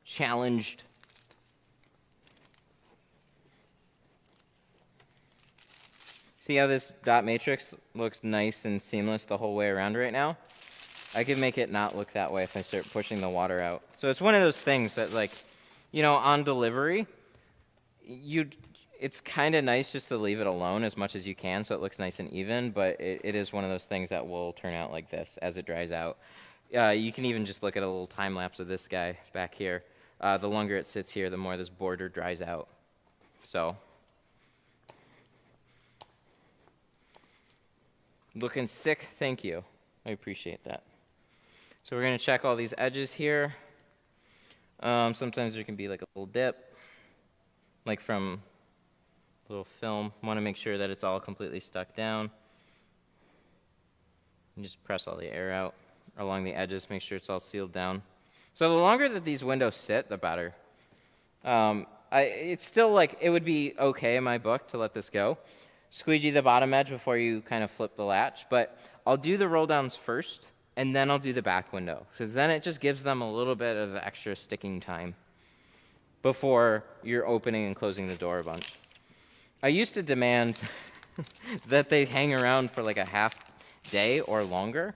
Challenged. See how this dot matrix looks nice and seamless the whole way around right now? I could make it not look that way if I start pushing the water out. So it's one of those things that, like, you know, on delivery, it's kind of nice just to leave it alone as much as you can so it looks nice and even, but it is one of those things that will turn out like this as it dries out. You can even just look at a little time lapse of this guy back here. The longer it sits here, the more this border dries out. So, looking sick, thank you. I appreciate that. So we're going to check all these edges here. Sometimes there can be like a little dip, like from a little film. Want to make sure that it's all completely stuck down. And just press all the air out along the edges, make sure it's all sealed down. So the longer that these windows sit, the better. It's still like, it would be okay in my book to let this go. Squeegee the bottom edge before you kind of flip the latch, but I'll do the roll downs first, and then I'll do the back window, because then it just gives them a little bit of extra sticking time before you're opening and closing the door a bunch. I used to demand that they hang around for like a half day or longer,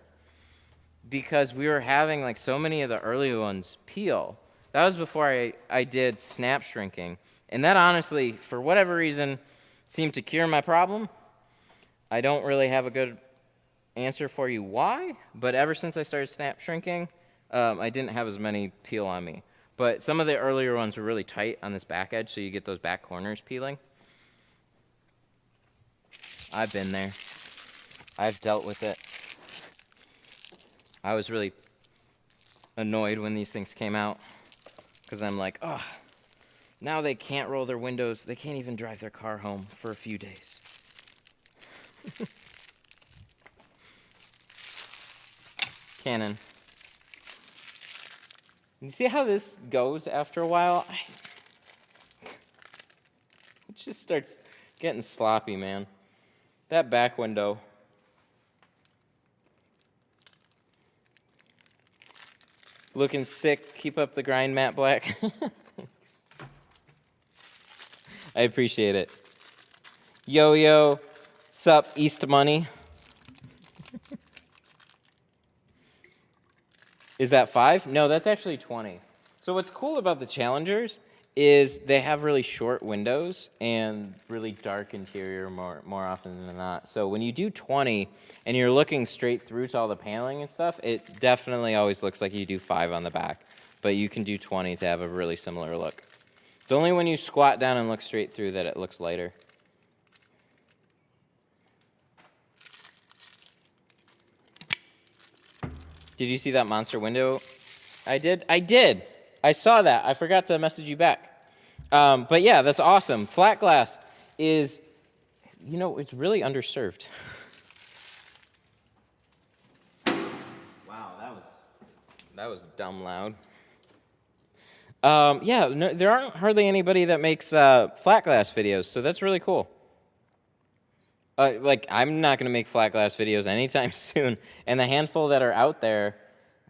because we were having like so many of the early ones peel. That was before I did snap shrinking, and that honestly, for whatever reason, seemed to cure my problem. I don't really have a good answer for you why, but ever since I started snap shrinking, I didn't have as many peel on me. But some of the earlier ones were really tight on this back edge, so you get those back corners peeling. I've been there. I've dealt with it. I was really annoyed when these things came out because I'm like, oh, now they can't roll their windows. They can't even drive their car home for a few days. Canon. You see how this goes after a while? It just starts getting sloppy, man. That back window. Looking sick. Keep up the grind, Matt Black. Thanks. I appreciate it. Yo, sup, East Money. Is that 5? No, that's actually 20. So what's cool about the Challengers is they have really short windows and really dark interior more often than not. So when you do 20 and you're looking straight through to all the paneling and stuff, it definitely always looks like you do 5 on the back. But you can do 20 to have a really similar look. It's only when you squat down and look straight through that it looks lighter. Did you see that monster window I did? I did. I saw that. I forgot to message you back. But yeah, that's awesome. Flat glass is, you know, it's really underserved. Wow, that was dumb loud. Yeah, no, there aren't hardly anybody that makes flat glass videos, so that's really cool. Like, I'm not going to make flat glass videos anytime soon. And the handful that are out there,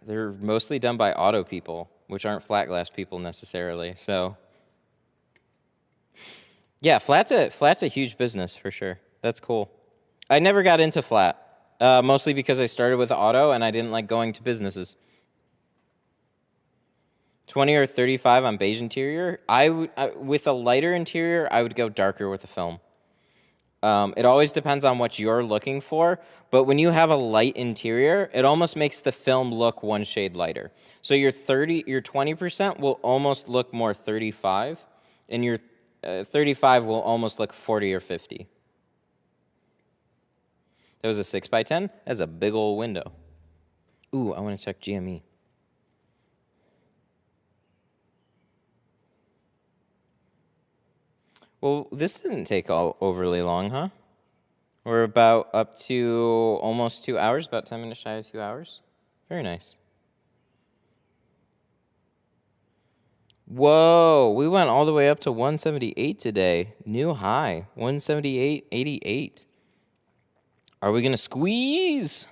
they're mostly done by auto people, which aren't flat glass people necessarily. So, yeah, flat's a huge business for sure. That's cool. I never got into flat, mostly because I started with auto and I didn't like going to businesses. 20 or 35 on beige interior. With a lighter interior, I would go darker with the film. It always depends on what you're looking for, but when you have a light interior, it almost makes the film look one shade lighter. So your 20% will almost look more 35, and your 35 will almost look 40 or 50. That was a 6x10. That's a big old window. Ooh, I want to check GME. Well, this didn't take overly long, huh? We're about up to almost 2 hours, about 10 minutes shy of 2 hours. Very nice. Whoa, we went all the way up to 178 today. New high, 178.88. Are we going to squeeze?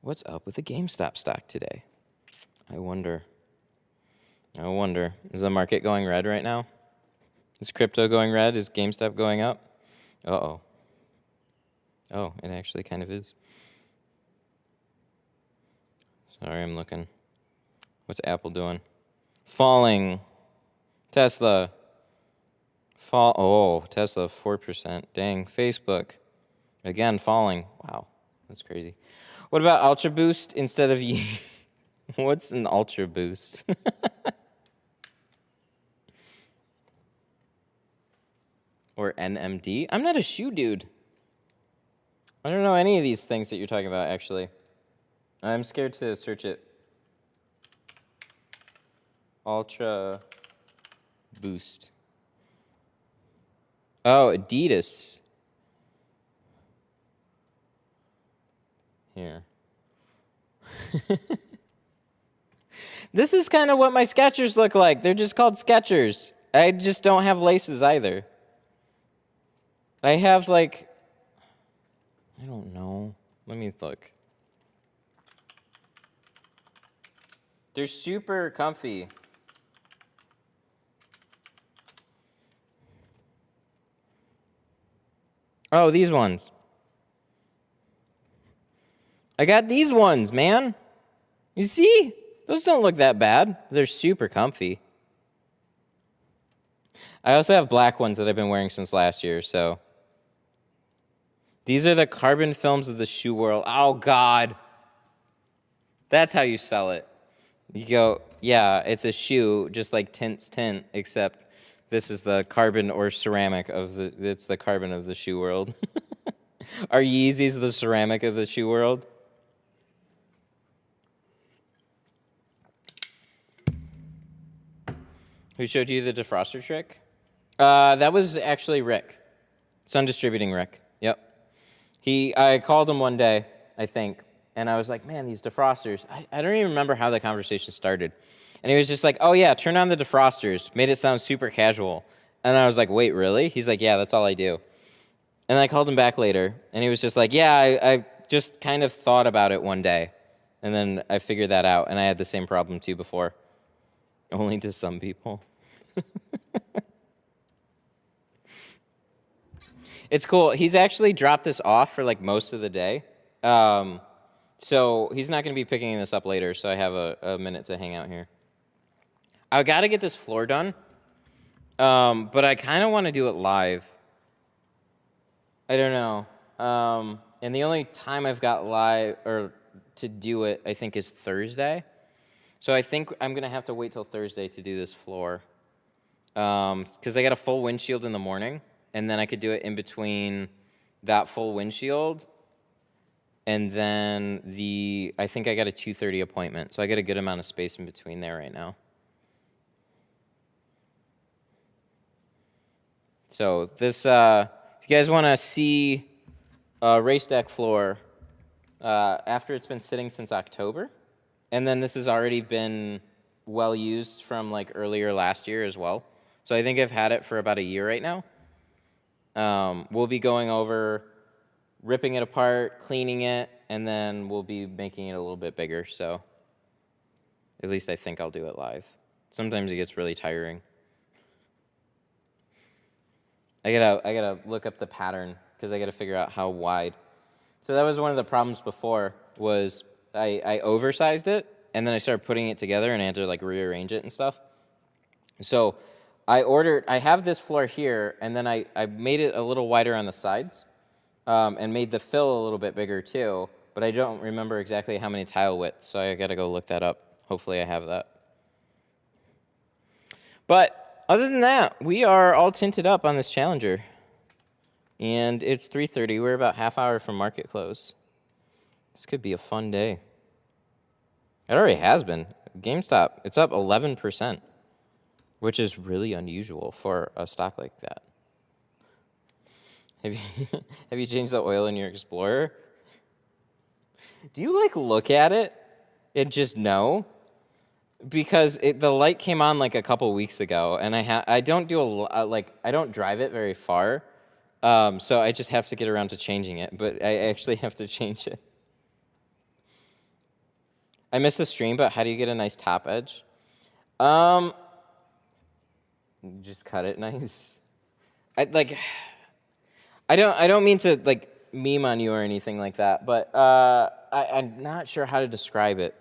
What's up with the GameStop stock today? I wonder. Is the market going red right now? Is crypto going red? Is GameStop going up? Uh-oh. Oh, it actually kind of is. Sorry, I'm looking. What's Apple doing? Falling. Tesla. Oh, Tesla, 4%. Dang. Facebook. Again, falling. Wow, that's crazy. What about Ultra Boost instead of What's an Ultra Boost? Or NMD? I'm not a shoe dude. I don't know any of these things that you're talking about, actually. I'm scared to search it. Ultra Boost. Oh, Adidas. Here. This is kind of what my Skechers look like. They're just called Skechers. I just don't have laces either. I have, like, I don't know. Let me look. They're super comfy. Oh, these ones. I got these ones, man. You see? Those don't look that bad. They're super comfy. I also have black ones that I've been wearing since last year, so. These are the carbon films of the shoe world. Oh, God. That's how you sell it. You go, yeah, it's a shoe, just like Tints Tint, except this is the carbon or ceramic it's the carbon of the shoe world. Are Yeezys the ceramic of the shoe world? Who showed you the defroster trick? That was actually Rick. Sun Distributing Rick. Yep. I called him one day, I think, and I was like, man, these defrosters. I don't even remember how the conversation started. And he was just like, oh, yeah, turn on the defrosters. Made it sound super casual. And I was like, wait, really? He's like, yeah, that's all I do. And I called him back later, and he was just like, yeah, I just kind of thought about it one day. And then I figured that out, and I had the same problem, too, before. Only to some people. It's cool. He's actually dropped this off for, like, most of the day. So he's not going to be picking this up later, so I have a minute to hang out here. I got to get this floor done, but I kind of want to do it live. I don't know. And the only time I've got live or to do it, I think, is Thursday. So I think I'm going to have to wait till Thursday to do this floor. Because I got a full windshield in the morning, and then I could do it in between that full windshield. And then I think I got a 2:30 appointment. So I got a good amount of space in between there right now. So this, if you guys want to see a race deck floor after it's been sitting since October, and then this has already been well used from like earlier last year as well. So I think I've had it for about a year right now. We'll be going over, ripping it apart, cleaning it, and then we'll be making it a little bit bigger. So at least I think I'll do it live. Sometimes it gets really tiring. I gotta look up the pattern because I gotta figure out how wide. So that was one of the problems before was I oversized it and then I started putting it together and I had to like rearrange it and stuff. So I have this floor here and then I made it a little wider on the sides and made the fill a little bit bigger too, but I don't remember exactly how many tile widths, so I gotta go look that up. Hopefully I have that. But other than that, we are all tinted up on this Challenger. And it's 3:30. We're about half hour from market close. This could be a fun day. It already has been. GameStop, it's up 11%, which is really unusual for a stock like that. Have you changed the oil in your Explorer? Do you like look at it and just know? Because the light came on like a couple weeks ago, and I don't do I don't drive it very far, so I just have to get around to changing it. But I actually have to change it. I missed the stream, but how do you get a nice top edge? Just cut it nice. I don't mean to like meme on you or anything like that, but I'm not sure how to describe it.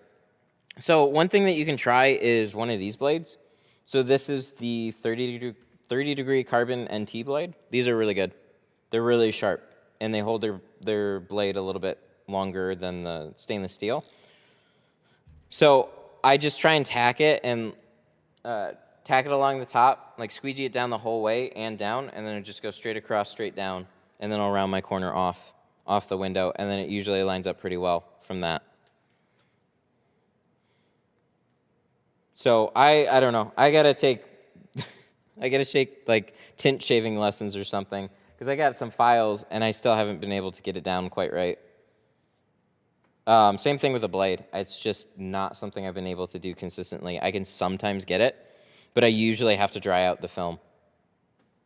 So one thing that you can try is one of these blades. So this is the 30 degree carbon NT blade. These are really good. They're really sharp, and they hold their blade a little bit longer than the stainless steel. So I just try and tack it and tack it along the top, like squeegee it down the whole way and down, and then it just goes straight across, straight down, and then I'll round my corner off the window, and then it usually lines up pretty well from that. So I don't know. I gotta take like tint shaving lessons or something because I got some files and I still haven't been able to get it down quite right. Same thing with the blade. It's just not something I've been able to do consistently. I can sometimes get it, but I usually have to dry out the film.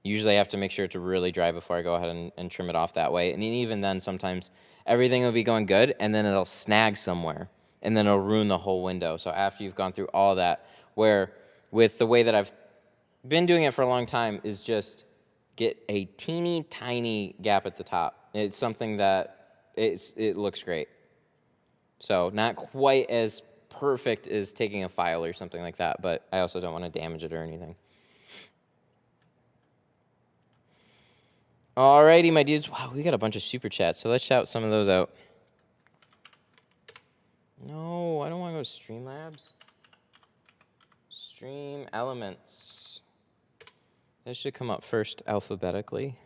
Usually I have to make sure it's really dry before I go ahead and trim it off that way. And even then, sometimes everything will be going good and then it'll snag somewhere. And then it'll ruin the whole window. So after you've gone through all that, where with the way that I've been doing it for a long time is just get a teeny tiny gap at the top. It's something that it looks great. So not quite as perfect as taking a file or something like that, but I also don't want to damage it or anything. Alrighty, my dudes. Wow, we got a bunch of super chats, so let's shout some of those out. No, I don't want to go to Streamlabs. Stream Elements. This should come up first alphabetically.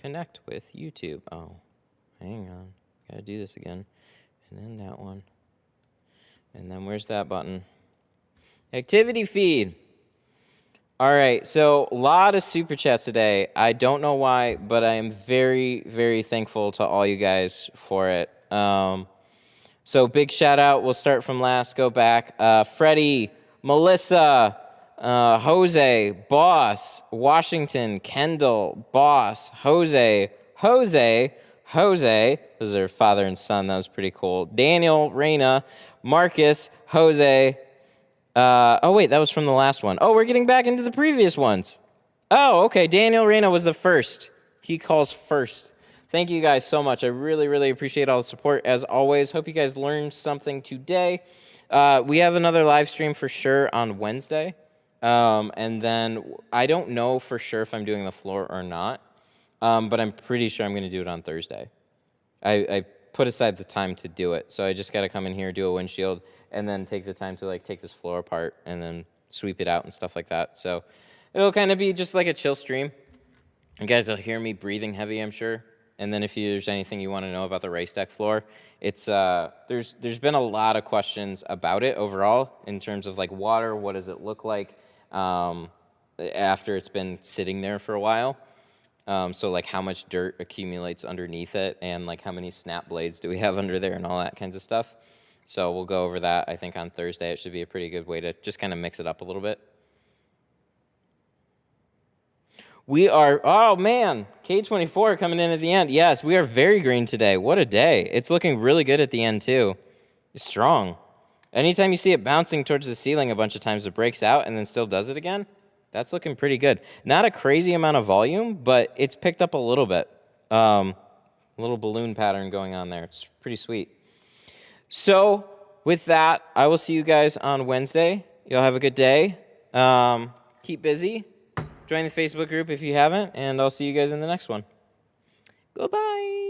connect with YouTube. Oh, hang on. Gotta do this again. And then that one. And then where's that button? Activity feed. All right, so a lot of super chats today. I don't know why, but I am very, very thankful to all you guys for it. So big shout out. We'll start from last, go back. Freddie, Melissa, Jose, Boss, Washington, Kendall, Boss, Jose. Those are father and son. That was pretty cool. Daniel, Reina, Marcus, Jose. Oh, wait, that was from the last one. Oh, we're getting back into the previous ones. Oh, okay. Daniel Reina was the first. He calls first. Thank you guys so much. I really, really appreciate all the support, as always. Hope you guys learned something today. We have another live stream for sure on Wednesday. And then I don't know for sure if I'm doing the floor or not, but I'm pretty sure I'm going to do it on Thursday. I put aside the time to do it, so I just got to come in here, do a windshield, and then take the time to like take this floor apart and then sweep it out and stuff like that. So it'll kind of be just like a chill stream. You guys will hear me breathing heavy, I'm sure. And then if there's anything you want to know about the race deck floor, it's there's been a lot of questions about it overall in terms of like water. What does it look like after it's been sitting there for a while? So like how much dirt accumulates underneath it, and like how many snap blades do we have under there, and all that kinds of stuff. So we'll go over that. I think on Thursday it should be a pretty good way to just kind of mix it up a little bit. We are, oh man, K24 coming in at the end. Yes, we are very green today. What a day. It's looking really good at the end too. It's strong. Anytime you see it bouncing towards the ceiling a bunch of times, it breaks out and then still does it again. That's looking pretty good. Not a crazy amount of volume, but it's picked up a little bit. A little balloon pattern going on there. It's pretty sweet. So with that, I will see you guys on Wednesday. Y'all have a good day. Keep busy. Join the Facebook group if you haven't, and I'll see you guys in the next one. Goodbye.